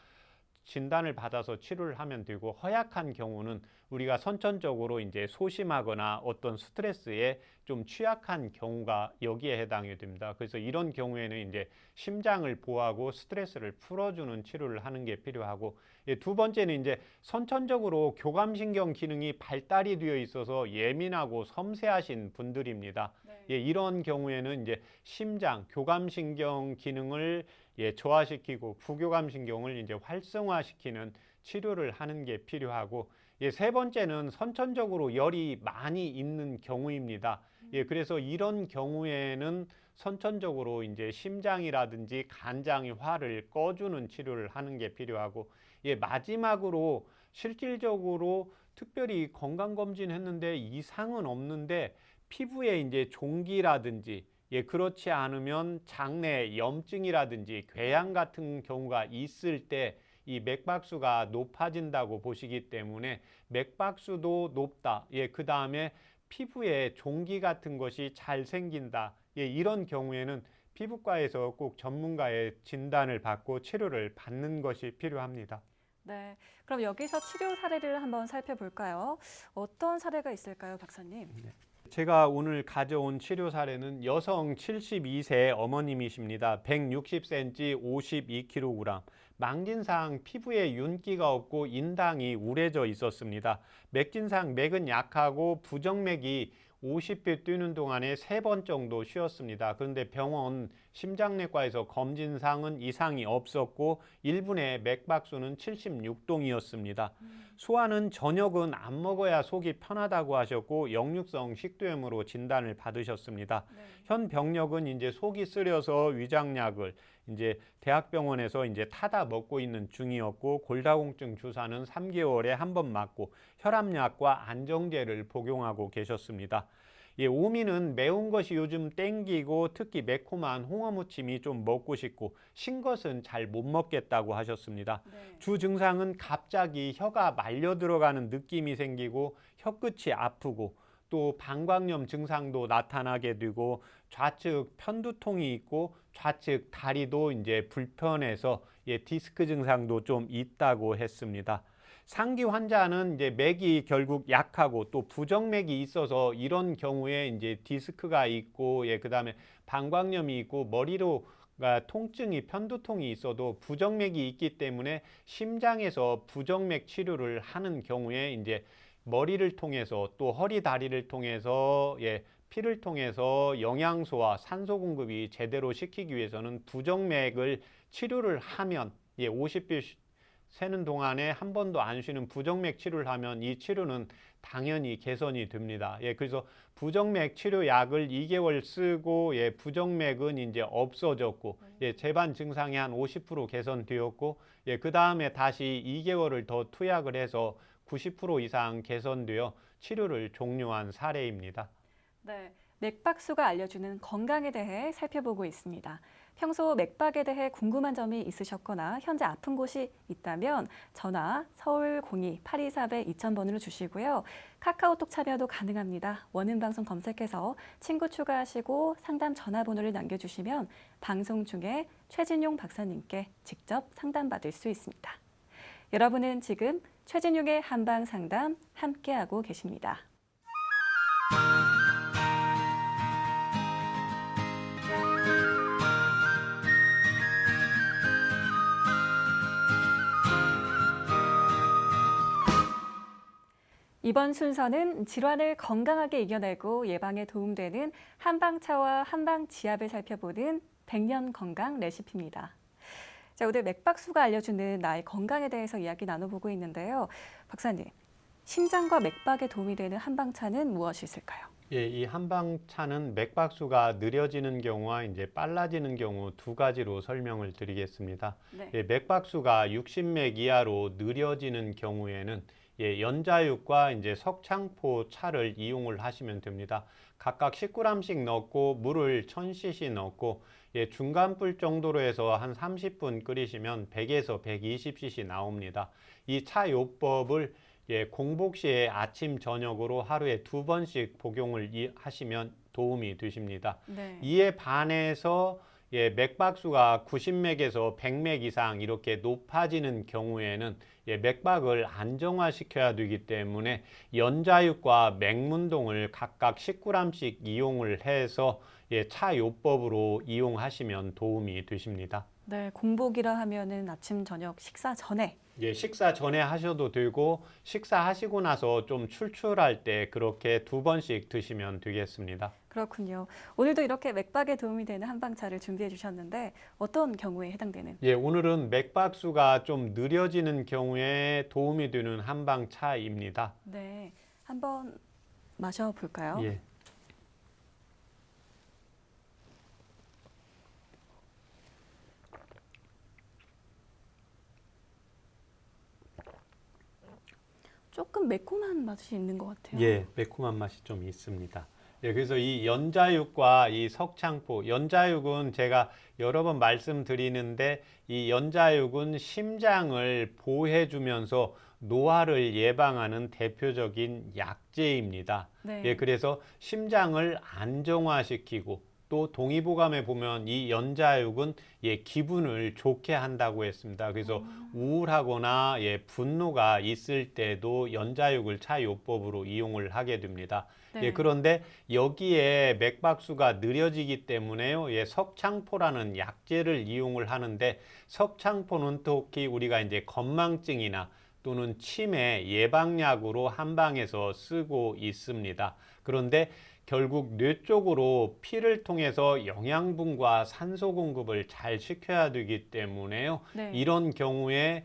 진단을 받아서 치료를 하면 되고 허약한 경우는 우리가 선천적으로 이제 소심하거나 어떤 스트레스에 좀 취약한 경우가 여기에 해당이 됩니다. 그래서 이런 경우에는 이제 심장을 보호하고 스트레스를 풀어주는 치료를 하는 게 필요하고 예, 두 번째는 이제 선천적으로 교감신경 기능이 발달이 되어 있어서 예민하고 섬세하신 분들입니다. 네. 예, 이런 경우에는 이제 심장, 교감신경 기능을 예, 저하시키고 부교감신경을 이제 활성화시키는 치료를 하는 게 필요하고 예, 세 번째는 선천적으로 열이 많이 있는 경우입니다. 예, 그래서 이런 경우에는 선천적으로 이제 심장이라든지 간장의 화를 꺼주는 치료를 하는 게 필요하고 예, 마지막으로 실질적으로 특별히 건강검진 했는데 이상은 없는데 피부에 이제 종기라든지 예, 그렇지 않으면 장내 염증이라든지 궤양 같은 경우가 있을 때 이 맥박수가 높아진다고 보시기 때문에 맥박수도 높다. 예, 그 다음에 피부에 종기 같은 것이 잘 생긴다. 예, 이런 경우에는 피부과에서 꼭 전문가의 진단을 받고 치료를 받는 것이 필요합니다. 네. 그럼 여기서 치료 사례를 한번 살펴볼까요? 어떤 사례가 있을까요, 박사님? 제가 오늘 가져온 치료 사례는 여성 72세 어머님이십니다. 160cm, 52kg. 망진상 피부에 윤기가 없고 인당이 우레져 있었습니다. 맥진상 맥은 약하고 부정맥이 50회 뛰는 동안에 3번 정도 쉬었습니다. 그런데 병원 심장내과에서 검진상은 이상이 없었고 1분의 맥박수는 76동이었습니다. 소아는 저녁은 안 먹어야 속이 편하다고 하셨고 역류성 식도염으로 진단을 받으셨습니다. 네. 현 병력은 이제 속이 쓰려서 위장약을 이제 대학병원에서 이제 타다 먹고 있는 중이었고 골다공증 주사는 3개월에 한 번 맞고 혈압약과 안정제를 복용하고 계셨습니다. 예, 오미는 매운 것이 요즘 땡기고 특히 매콤한 홍어무침이 좀 먹고 싶고 신 것은 잘 못 먹겠다고 하셨습니다. 네. 주 증상은 갑자기 혀가 말려 들어가는 느낌이 생기고 혀끝이 아프고 또 방광염 증상도 나타나게 되고 좌측 편두통이 있고 좌측 다리도 이제 불편해서 예, 디스크 증상도 좀 있다고 했습니다. 상기 환자는 이제 맥이 결국 약하고 또 부정맥이 있어서 이런 경우에 이제 디스크가 있고 예, 그다음에 방광염이 있고 머리로 통증이 편두통이 있어도 부정맥이 있기 때문에 심장에서 부정맥 치료를 하는 경우에 이제 머리를 통해서 또 허리 다리를 통해서 예, 피를 통해서 영양소와 산소 공급이 제대로 시키기 위해서는 부정맥을 치료를 하면 예, 50일 세는 동안에 한 번도 안 쉬는 부정맥 치료를 하면 이 치료는 당연히 개선이 됩니다. 예, 그래서 부정맥 치료 약을 2개월 쓰고 예, 부정맥은 이제 없어졌고 예, 재반 증상이 한 50% 개선되었고 예, 그 다음에 다시 2개월을 더 투약을 해서 90% 이상 개선되어 치료를 종료한 사례입니다. 네, 맥박수가 알려주는 건강에 대해 살펴보고 있습니다. 평소 맥박에 대해 궁금한 점이 있으셨거나 현재 아픈 곳이 있다면 전화 서울 02-824-2000번으로 주시고요. 카카오톡 참여도 가능합니다. 원음방송 검색해서 친구 추가하시고 상담 전화번호를 남겨주시면 방송 중에 최진용 박사님께 직접 상담받을 수 있습니다. 여러분은 지금 최진용의 한방상담 함께하고 계십니다. 이번 순서는 질환을 건강하게 이겨내고 예방에 도움되는 한방차와 한방지압을 살펴보는 100년 건강 레시피입니다. 자, 오늘 맥박수가 알려주는 나의 건강에 대해서 이야기 나눠보고 있는데요. 박사님, 심장과 맥박에 도움이 되는 한방차는 무엇이 있을까요? 예, 이 한방차는 맥박수가 느려지는 경우와 이제 빨라지는 경우 두 가지로 설명을 드리겠습니다. 네. 예, 맥박수가 60맥 이하로 느려지는 경우에는 예, 연자육과 이제 석창포 차를 이용을 하시면 됩니다. 각각 10g씩 넣고 물을 1000cc 넣고 예, 중간 불 정도로 해서 한 30분 끓이시면 100에서 120cc 나옵니다. 이 차 요법을 예, 공복 시에 아침 저녁으로 하루에 2번씩 복용을 하시면 도움이 되십니다. 네. 이에 반해서 예, 맥박수가 90맥에서 100맥 이상 이렇게 높아지는 경우에는 예, 맥박을 안정화시켜야 되기 때문에 연자육과 맥문동을 각각 10g씩 이용을 해서 예, 차요법으로 이용하시면 도움이 되십니다. 네, 공복이라 하면은 아침, 저녁, 식사 전에. 예, 식사 전에 하셔도 되고 식사하시고 나서 좀 출출할 때 그렇게 2번씩 드시면 되겠습니다. 그렇군요. 오늘도 이렇게 맥박에 도움이 되는 한방차를 준비해 주셨는데 어떤 경우에 해당되는? 예, 오늘은 맥박수가 좀 느려지는 경우에 도움이 되는 한방차입니다. 네, 한번 마셔볼까요? 예. 조금 매콤한 맛이 있는 것 같아요. 예, 매콤한 맛이 좀 있습니다. 예, 그래서 이 연자육과 이 석창포, 연자육은 제가 여러 번 말씀드리는데 이 연자육은 심장을 보호해주면서 노화를 예방하는 대표적인 약재입니다. 네. 예, 그래서 심장을 안정화시키고 또 동의보감에 보면 이 연자육은 예, 기분을 좋게 한다고 했습니다. 그래서 우울하거나 예, 분노가 있을 때도 연자육을 차요법으로 이용을 하게 됩니다. 네. 예, 그런데 여기에 맥박수가 느려지기 때문에요. 예, 석창포라는 약재를 이용을 하는데 석창포는 특히 우리가 이제 건망증이나 또는 치매 예방약으로 한방에서 쓰고 있습니다. 그런데 결국 뇌 쪽으로 피를 통해서 영양분과 산소 공급을 잘 시켜야 되기 때문에요. 네. 이런 경우에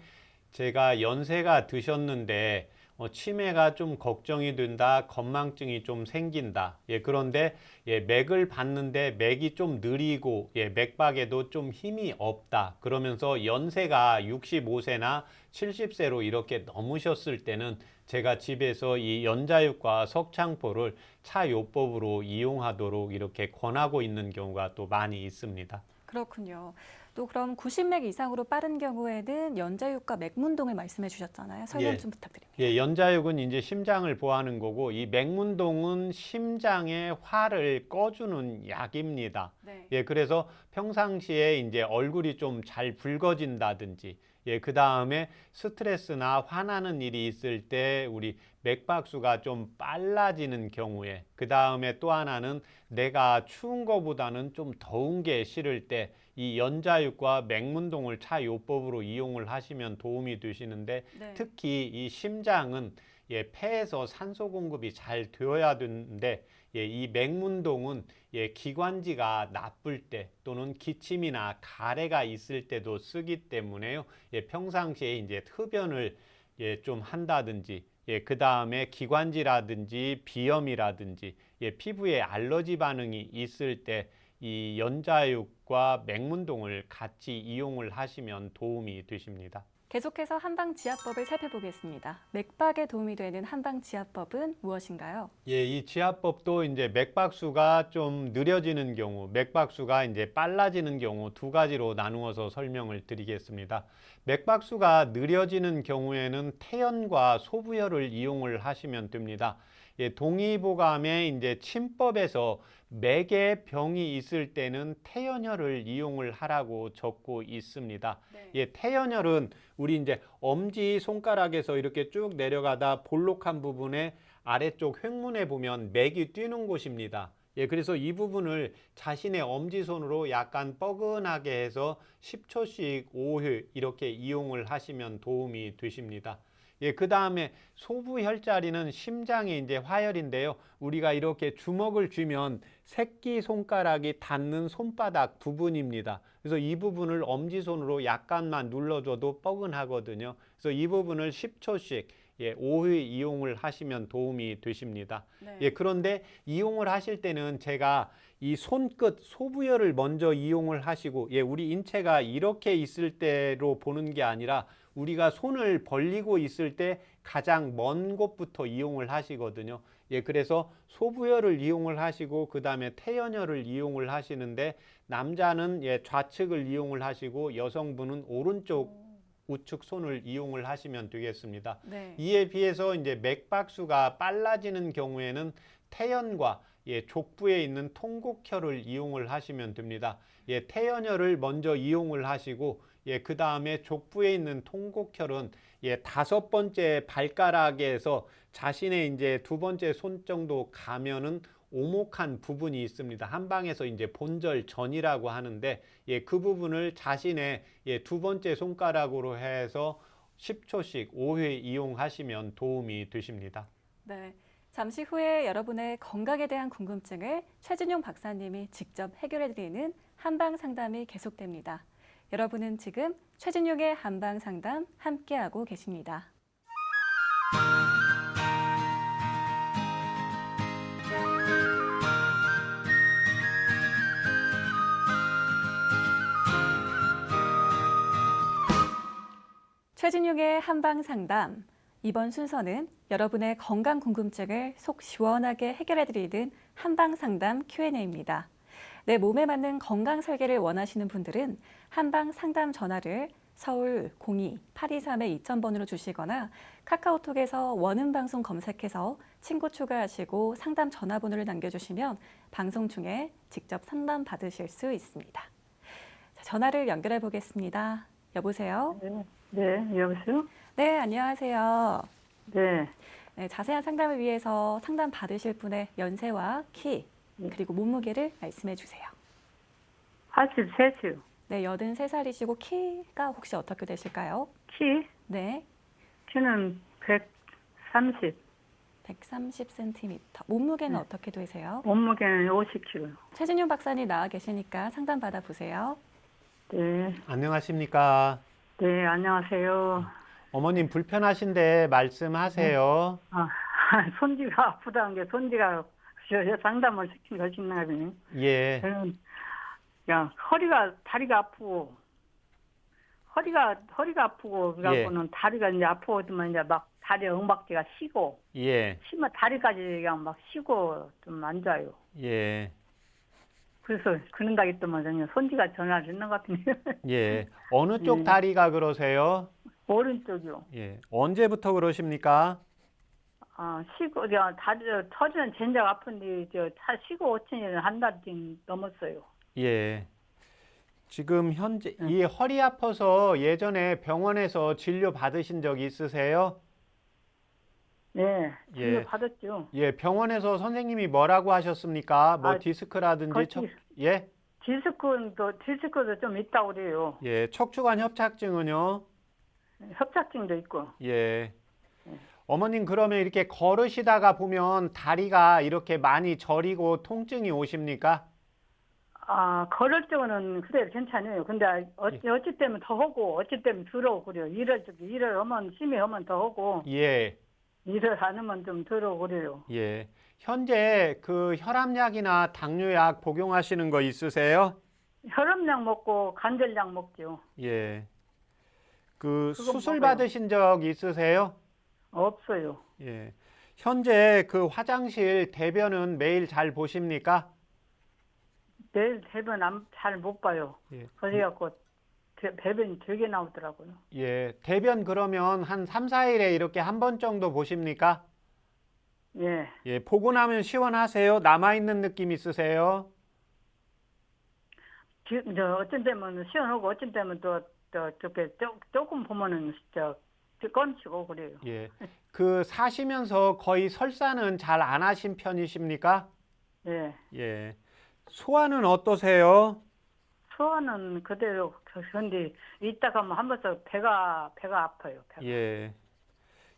제가 연세가 드셨는데 치매가 좀 걱정이 된다, 건망증이 좀 생긴다. 예, 그런데 예, 맥을 봤는데 맥이 좀 느리고 예, 맥박에도 좀 힘이 없다. 그러면서 연세가 65세나 70세로 이렇게 넘으셨을 때는 제가 집에서 이 연자육과 석창포를 차요법으로 이용하도록 이렇게 권하고 있는 경우가 또 많이 있습니다. 그렇군요. 또 그럼 90맥 이상으로 빠른 경우에는 연자육과 맥문동을 말씀해 주셨잖아요. 설명 예. 좀 부탁드립니다. 예, 연자육은 이제 심장을 보호하는 거고 이 맥문동은 심장의 화를 꺼주는 약입니다. 네. 예, 그래서 평상시에 이제 얼굴이 좀 잘 붉어진다든지, 예, 그 다음에 스트레스나 화나는 일이 있을 때 우리 맥박수가 좀 빨라지는 경우에, 그 다음에 또 하나는 내가 추운 거보다는 좀 더운 게 싫을 때 이 연자육과 맥문동을 차요법으로 이용을 하시면 도움이 되시는데 네. 특히 이 심장은 예, 폐에서 산소 공급이 잘 되어야 되는데 예, 이 맥문동은 예, 기관지가 나쁠 때 또는 기침이나 가래가 있을 때도 쓰기 때문에요. 예, 평상시에 이제 흡연을 예, 좀 한다든지 예, 그 다음에 기관지라든지 비염이라든지 예, 피부에 알러지 반응이 있을 때 이 연자육과 맥문동을 같이 이용을 하시면 도움이 되십니다. 계속해서 한방지압법을 살펴보겠습니다. 맥박에 도움이 되는 한방지압법은 무엇인가요? 예, 이 지압법도 이제 맥박수가 좀 느려지는 경우, 맥박수가 이제 빨라지는 경우 두 가지로 나누어서 설명을 드리겠습니다. 맥박수가 느려지는 경우에는 태연과 소부혈을 이용을 하시면 됩니다. 예, 동의보감의 이제 침법에서 맥에 병이 있을 때는 태연혈을 이용을 하라고 적고 있습니다. 네. 예, 태연혈은 우리 이제 엄지 손가락에서 이렇게 쭉 내려가다 볼록한 부분에 아래쪽 횡문에 보면 맥이 뛰는 곳입니다. 예, 그래서 이 부분을 자신의 엄지손으로 약간 뻐근하게 해서 10초씩 5회 이렇게 이용을 하시면 도움이 되십니다. 예, 그 다음에 소부혈자리는 심장의 이제 화혈인데요. 우리가 이렇게 주먹을 쥐면 새끼 손가락이 닿는 손바닥 부분입니다. 그래서 이 부분을 엄지손으로 약간만 눌러줘도 뻐근하거든요. 그래서 이 부분을 10초씩 예, 5회 이용을 하시면 도움이 되십니다. 네. 예, 그런데 이용을 하실 때는 제가 이 손끝 소부혈을 먼저 이용을 하시고 예, 우리 인체가 이렇게 있을 때로 보는 게 아니라 우리가 손을 벌리고 있을 때 가장 먼 곳부터 이용을 하시거든요. 예, 그래서 소부혈을 이용을 하시고 그 다음에 태연혈을 이용을 하시는데 남자는 예, 좌측을 이용을 하시고 여성분은 오른쪽 우측 손을 이용을 하시면 되겠습니다. 네. 이에 비해서 이제 맥박수가 빨라지는 경우에는 태연과 예, 족부에 있는 통곡혈을 이용을 하시면 됩니다. 예, 태연혈을 먼저 이용을 하시고 예, 그 다음에 족부에 있는 통곡혈은 예, 5번째 발가락에서 자신의 이제 2번째 손 정도 가면은 오목한 부분이 있습니다. 한방에서 이제 본절 전이라고 하는데 예, 그 부분을 자신의 예, 2번째 손가락으로 해서 10초씩 5회 이용하시면 도움이 되십니다. 네. 잠시 후에 여러분의 건강에 대한 궁금증을 최진용 박사님이 직접 해결해드리는 한방 상담이 계속됩니다. 여러분은 지금 최진용의 한방 상담 함께하고 계십니다. 최진용의 한방 상담. 이번 순서는 여러분의 건강 궁금증을 속 시원하게 해결해드리는 한방 상담 Q&A입니다. 내 몸에 맞는 건강 설계를 원하시는 분들은 한방 상담 전화를 서울 02-823-2000번으로 주시거나 카카오톡에서 원음방송 검색해서 친구 추가하시고 상담 전화번호를 남겨주시면 방송 중에 직접 상담 받으실 수 있습니다. 자, 전화를 연결해 보겠습니다. 여보세요? 네, 여보세요? 네, 안녕하세요. 네, 네, 자세한 상담을 위해서 상담 받으실 분의 연세와 키, 그리고 몸무게를 말씀해 주세요. 83이요. 네, 83살이시고 키가 혹시 어떻게 되실까요? 키? 네, 키는 130, 130cm. 몸무게는 어떻게 되세요? 몸무게는 50kg. 최진용 박사님 나와 계시니까 상담 받아보세요. 네, 안녕하십니까? 네, 안녕하세요. 어머님 불편하신데 말씀하세요. 아, 손지가 아프다는 게 손지가 상담을 시킨 것인가 보네. 예. 저는 그냥 다리가 아프고 허리가 아프고 그래갖고는 다리가 이제 아프고만 이제 막 다리 엉박지가 쉬고 예. 쉬면 다리까지 그냥 막 쉬고 좀 안 좋아요. 예. 그래서 그런다고 했더만 그냥 손지가 전화를 했는 것 같은데. 예. 어느 쪽 다리가 그러세요? 오른쪽이요. 예. 언제부터 그러십니까? 쉬고 그냥 다리 터지는 젠장 아픈데 차 쉬고 오천이 한 달 넘었어요. 예. 지금 현재 이 허리 아파서 예전에 병원에서 진료 받으신 적 있으세요? 네, 진료 예. 받았죠. 예, 병원에서 선생님이 뭐라고 하셨습니까? 뭐 디스크라든지 예? 디스크도 좀 있다고 그래요. 예, 척추관 협착증은요? 협착증도 있고. 예. 어머님 그러면 이렇게 걸으시다가 보면 다리가 이렇게 많이 저리고 통증이 오십니까? 걸을 적은 그래 괜찮아요. 근데 어찌 때문에 더 하고 어찌 때문에 들어오고 그래요. 일을 하면 심히 하면 더 하고 예. 일을 안 하면 좀 들어오고 그래요. 예. 현재 그 혈압약이나 당뇨약 복용하시는 거 있으세요? 혈압약 먹고 관절약 먹죠. 예. 그 그건 수술 먹어요. 받으신 적 있으세요? 없어요. 예. 현재 그 화장실 대변은 매일 잘 보십니까? 내일 배변 잘 못 봐요. 예. 그래갖고 배변이 되게 나오더라고요. 예. 대변 그러면 한 3, 4일에 이렇게 한 번 정도 보십니까? 예. 예. 보고 나면 시원하세요? 남아있는 느낌 있으세요? 어쩐 때면 시원하고 어쩐 때면 또 저렇게 조금 보면은 꺼내치고 그래요. 예. 그 사시면서 거의 설사는 잘 안 하신 편이십니까? 예. 예. 소화는 어떠세요? 소화는 그대로 그런데 이따가 한 번씩 배가 아파요. 배가. 예.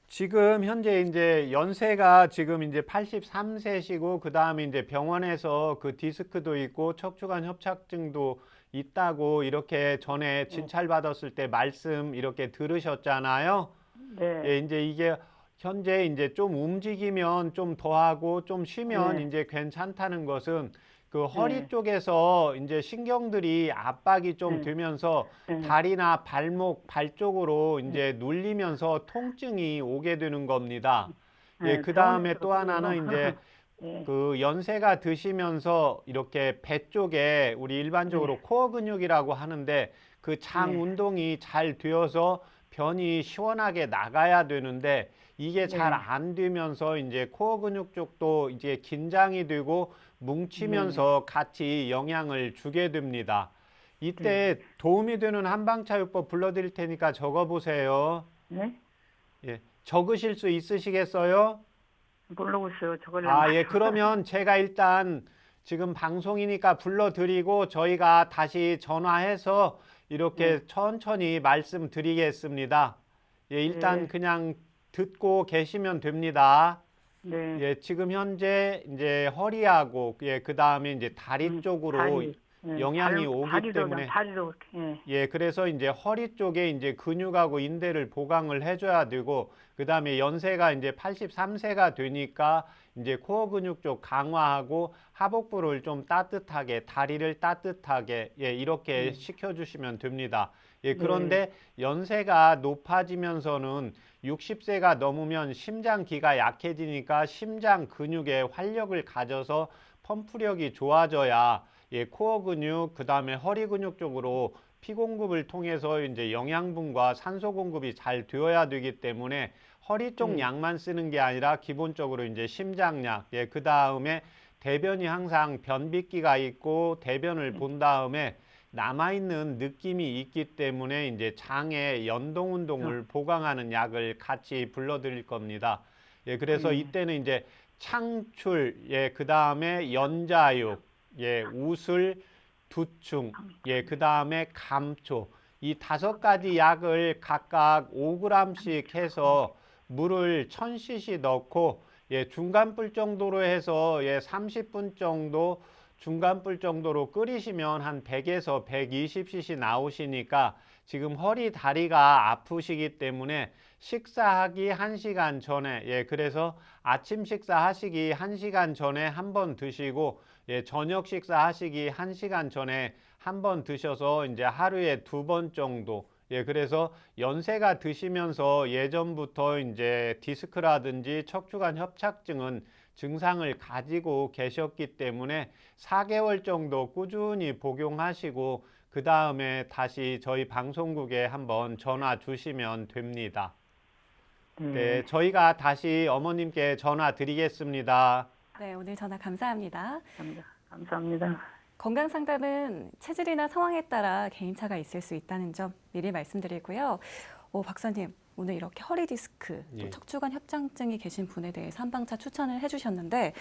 지금 현재 이제 연세가 지금 이제 83세시고 그다음에 이제 병원에서 그 디스크도 있고 척추관 협착증도 있다고 이렇게 전에 진찰 받았을 때 말씀 이렇게 들으셨잖아요. 네. 예, 이제 이게 현재 이제 좀 움직이면 좀 더 하고 좀 쉬면 네. 이제 괜찮다는 것은 그 허리 네. 쪽에서 이제 신경들이 압박이 좀 네. 되면서 네. 다리나 발목, 발 쪽으로 이제 눌리면서 통증이 오게 되는 겁니다. 예, 네, 그 다음에 병원에서 또 하나는 이제 네. 그 연세가 드시면서 이렇게 배 쪽에 우리 일반적으로 코어 근육이라고 하는데 그 장 네. 운동이 잘 되어서 변이 시원하게 나가야 되는데 이게 잘 안 되면서 이제 코어 근육 쪽도 이제 긴장이 되고 뭉치면서 같이 영향을 주게 됩니다. 이때 도움이 되는 한방차요법 불러드릴 테니까 적어보세요. 네? 예, 적으실 수 있으시겠어요? 모르고 있어요. 저걸 예, 그러면 제가 일단 지금 방송이니까 불러드리고 저희가 다시 전화해서 이렇게 천천히 말씀드리겠습니다. 예, 일단 네. 그냥 듣고 계시면 됩니다. 네. 예, 지금 현재 이제 허리하고 그 다음에 이제 다리 쪽으로 다리, 영향이 오기 때문에 다리로 예, 그래서 이제 허리 쪽에 이제 근육하고 인대를 보강을 해줘야 되고, 그 다음에 연세가 이제 83세가 되니까 이제 코어 근육 쪽 강화하고 하복부를 좀 따뜻하게, 다리를 따뜻하게, 예, 이렇게 시켜주시면 됩니다. 예, 그런데 연세가 높아지면서는 60세가 넘으면 심장기가 약해지니까 심장 근육에 활력을 가져서 펌프력이 좋아져야 예, 코어 근육, 그 다음에 허리 근육 쪽으로 피 공급을 통해서 이제 영양분과 산소 공급이 잘 되어야 되기 때문에 허리 쪽 약만 쓰는 게 아니라 기본적으로 이제 심장약, 예, 그 다음에 대변이 항상 변비기가 있고 대변을 본 다음에 남아있는 느낌이 있기 때문에 이제 장의 연동 운동을 보강하는 약을 같이 불러드릴 겁니다. 예, 그래서 이때는 이제 창출, 예, 그 다음에 연자육, 예, 우슬, 두충, 예, 그 다음에 감초. 이 5가지 약을 각각 5g씩 해서 물을 1000cc 넣고 예, 중간불 정도로 해서 예, 30분 정도 중간불 정도로 끓이시면 한 100에서 120cc 나오시니까 지금 허리 다리가 아프시기 때문에 식사하기 1시간 전에 예, 그래서 아침 식사하시기 1시간 전에 한 번 드시고 예, 저녁 식사하시기 1시간 전에 한 번 드셔서 이제 하루에 2번 정도 예, 그래서 연세가 드시면서 예전부터 이제 디스크라든지 척추관 협착증은 증상을 가지고 계셨기 때문에 4개월 정도 꾸준히 복용하시고 그 다음에 다시 저희 방송국에 한번 전화 주시면 됩니다. 네, 저희가 다시 어머님께 전화 드리겠습니다. 네, 오늘 전화 감사합니다. 감사합니다. 건강 상담은 체질이나 상황에 따라 개인차가 있을 수 있다는 점 미리 말씀드리고요. 박사님, 오늘 이렇게 허리 디스크, 또 예. 척추관 협착증이 계신 분에 대해서 한방차 추천을 해주셨는데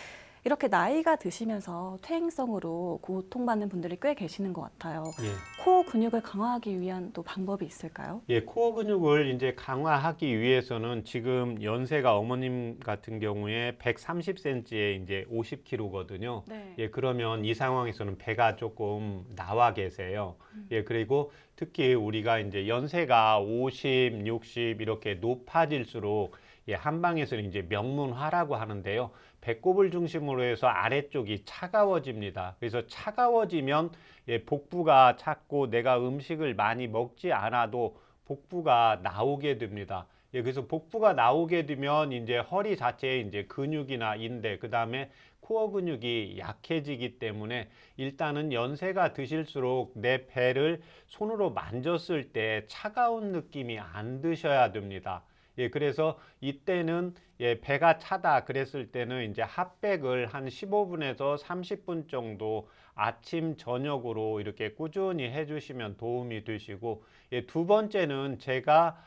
이렇게 나이가 드시면서 퇴행성으로 고통받는 분들이 꽤 계시는 것 같아요. 예. 코어 근육을 강화하기 위한 또 방법이 있을까요? 예, 코어 근육을 이제 강화하기 위해서는 지금 연세가 어머님 같은 경우에 130cm에 이제 50kg거든요. 네. 예, 그러면 이 상황에서는 배가 조금 나와 계세요. 예, 그리고 특히 우리가 이제 연세가 50, 60 이렇게 높아질수록 예, 한방에서는 이제 명문화라고 하는데요. 배꼽을 중심으로 해서 아래쪽이 차가워집니다. 그래서 차가워지면 예, 복부가 찼고 내가 음식을 많이 먹지 않아도 복부가 나오게 됩니다. 예, 그래서 복부가 나오게 되면 이제 허리 자체에 이제 근육이나 인대, 그 다음에 코어 근육이 약해지기 때문에 일단은 연세가 드실수록 내 배를 손으로 만졌을 때 차가운 느낌이 안 드셔야 됩니다. 예, 그래서 이때는 예, 배가 차다 그랬을 때는 이제 핫백을 한 15분에서 30분 정도 아침 저녁으로 이렇게 꾸준히 해주시면 도움이 되시고, 예, 두 번째는 제가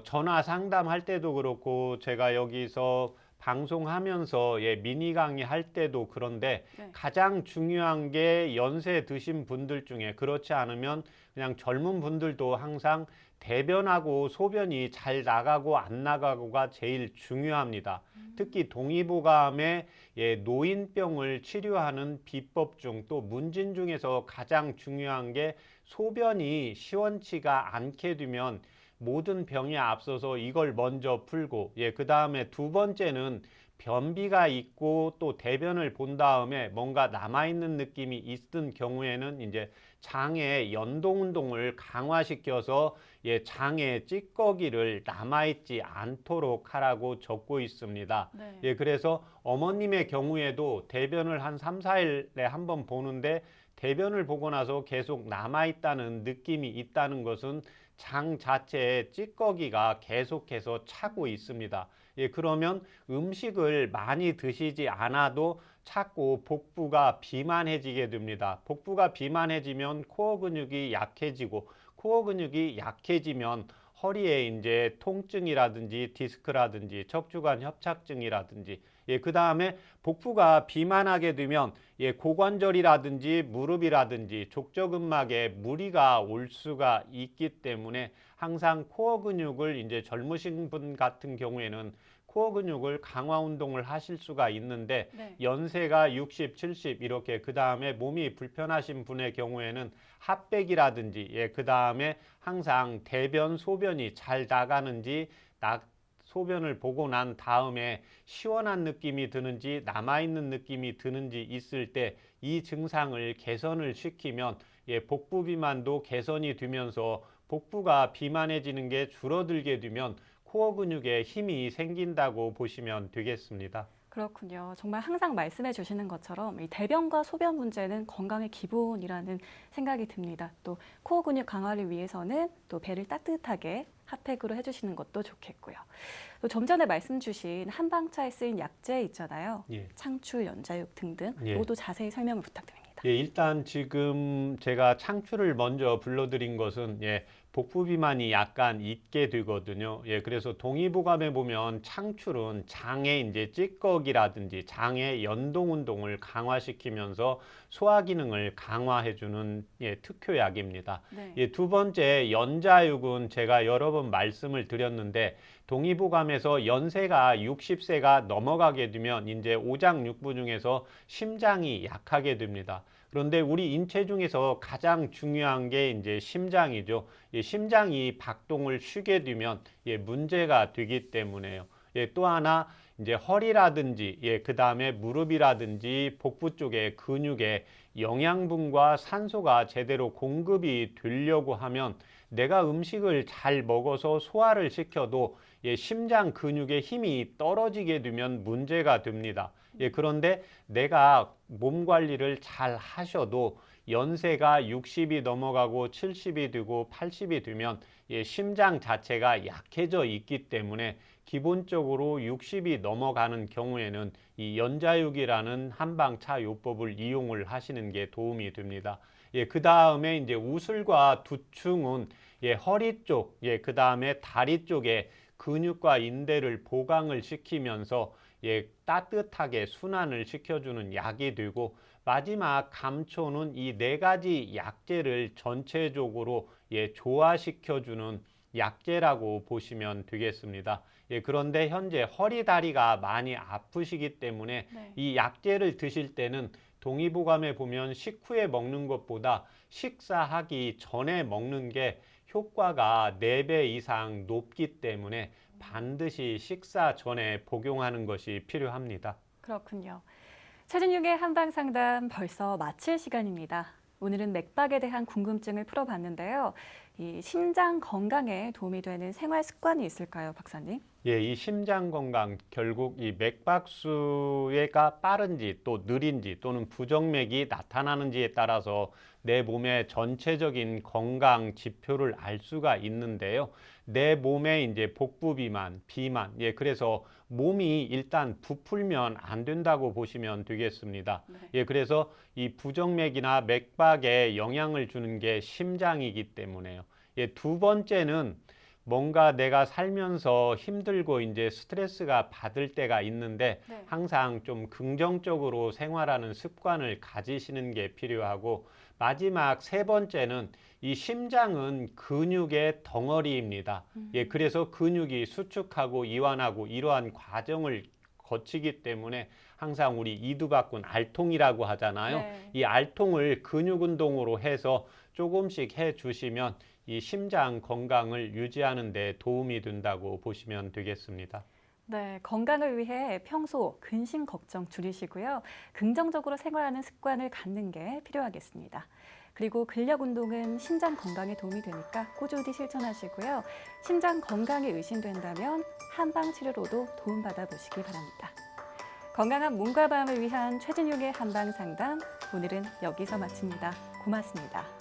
전화 상담할 때도 그렇고 제가 여기서 방송하면서 예, 미니 강의 할 때도 그런데 네. 가장 중요한 게 연세 드신 분들 중에 그렇지 않으면 그냥 젊은 분들도 항상 대변하고 소변이 잘 나가고 안 나가고가 제일 중요합니다. 특히 동의보감의 예, 노인병을 치료하는 비법 중 또 문진 중에서 가장 중요한 게 소변이 시원치가 않게 되면 모든 병에 앞서서 이걸 먼저 풀고 예, 그 다음에 두 번째는 변비가 있고 또 대변을 본 다음에 뭔가 남아있는 느낌이 있던 경우에는 이제 장의 연동 운동을 강화시켜서 예, 장의 찌꺼기를 남아있지 않도록 하라고 적고 있습니다. 네. 예, 그래서 어머님의 경우에도 대변을 한 3, 4일에 한번 보는데 대변을 보고 나서 계속 남아있다는 느낌이 있다는 것은 장 자체에 찌꺼기가 계속해서 차고 있습니다. 예, 그러면 음식을 많이 드시지 않아도 자꾸 복부가 비만해지게 됩니다. 복부가 비만해지면 코어 근육이 약해지고 코어 근육이 약해지면 허리에 이제 통증이라든지 디스크라든지 척추관 협착증이라든지 예, 그 다음에 복부가 비만하게 되면 예, 고관절이라든지 무릎이라든지 족저근막에 무리가 올 수가 있기 때문에 항상 코어 근육을 이제 젊으신 분 같은 경우에는 코어 근육을 강화 운동을 하실 수가 있는데 네. 연세가 60, 70 이렇게 그 다음에 몸이 불편하신 분의 경우에는 핫백이라든지 예, 그 다음에 항상 대변, 소변이 잘 나가는지 소변을 보고 난 다음에 시원한 느낌이 드는지 남아있는 느낌이 드는지 있을 때 이 증상을 개선을 시키면 예, 복부 비만도 개선이 되면서 복부가 비만해지는 게 줄어들게 되면 코어 근육에 힘이 생긴다고 보시면 되겠습니다. 그렇군요. 정말 항상 말씀해 주시는 것처럼 이 대변과 소변 문제는 건강의 기본이라는 생각이 듭니다. 또 코어 근육 강화를 위해서는 또 배를 따뜻하게 핫팩으로 해주시는 것도 좋겠고요. 또 좀 전에 말씀 주신 한방차에 쓰인 약재 있잖아요. 예. 창출, 연자육 등등. 예. 이것도 자세히 설명을 부탁드립니다. 예, 일단 지금 제가 창출을 먼저 불러드린 것은 예, 복부 비만이 약간 있게 되거든요. 예, 그래서 동의보감에 보면 창출은 장의 이제 찌꺼기라든지 장의 연동 운동을 강화시키면서 소화 기능을 강화해주는 예, 특효약입니다. 네. 예, 두 번째 연자육은 제가 여러 번 말씀을 드렸는데 동의보감에서 연세가 60세가 넘어가게 되면 이제 오장육부 중에서 심장이 약하게 됩니다. 그런데 우리 인체 중에서 가장 중요한 게 이제 심장이죠. 예, 심장이 박동을 쉬게 되면 예, 문제가 되기 때문에요. 예, 또 하나 이제 허리라든지 예, 그 다음에 무릎이라든지 복부 쪽의 근육에 영양분과 산소가 제대로 공급이 되려고 하면 내가 음식을 잘 먹어서 소화를 시켜도 심장 근육의 힘이 떨어지게 되면 문제가 됩니다. 그런데 내가 몸 관리를 잘 하셔도 연세가 60이 넘어가고 70이 되고 80이 되면 심장 자체가 약해져 있기 때문에 기본적으로 60이 넘어가는 경우에는 이 연자육이라는 한방차 요법을 이용을 하시는 게 도움이 됩니다. 그 다음에 이제 우슬과 두충은 허리 쪽, 그 다음에 다리 쪽에 근육과 인대를 보강을 시키면서 따뜻하게 순환을 시켜주는 약이 되고, 마지막 감초는 이 네 가지 약재를 전체적으로 조화시켜주는 약재라고 보시면 되겠습니다. 그런데 현재 허리 다리가 많이 아프시기 때문에 네. 이 약재를 드실 때는 동의보감에 보면 식후에 먹는 것보다 식사하기 전에 먹는 게 효과가 4배 이상 높기 때문에 반드시 식사 전에 복용하는 것이 필요합니다. 그렇군요. 최진용의 한방상담 벌써 마칠 시간입니다. 오늘은 맥박에 대한 궁금증을 풀어봤는데요. 이 심장 건강에 도움이 되는 생활 습관이 있을까요, 박사님? 이 심장 건강, 결국 이 맥박수가 빠른지 또 느린지 또는 부정맥이 나타나는지에 따라서 내 몸의 전체적인 건강 지표를 알 수가 있는데요. 내 몸에 이제 복부 비만, 그래서 몸이 일단 부풀면 안 된다고 보시면 되겠습니다. 네. 그래서 이 부정맥이나 맥박에 영향을 주는 게 심장이기 때문에요. 두 번째는 뭔가 내가 살면서 힘들고 이제 스트레스가 받을 때가 있는데 네. 항상 좀 긍정적으로 생활하는 습관을 가지시는 게 필요하고, 마지막 세 번째는 이 심장은 근육의 덩어리입니다. 그래서 근육이 수축하고 이완하고 이러한 과정을 거치기 때문에 항상 우리 이두박근 알통이라고 하잖아요. 네. 이 알통을 근육 운동으로 해서 조금씩 해 주시면 이 심장 건강을 유지하는 데 도움이 된다고 보시면 되겠습니다. 네, 건강을 위해 평소 근심 걱정 줄이시고요. 긍정적으로 생활하는 습관을 갖는 게 필요하겠습니다. 그리고 근력 운동은 심장 건강에 도움이 되니까 꾸준히 실천하시고요. 심장 건강이 의심된다면 한방 치료로도 도움받아 보시기 바랍니다. 건강한 몸과 마음을 위한 최진용의 한방 상담, 오늘은 여기서 마칩니다. 고맙습니다.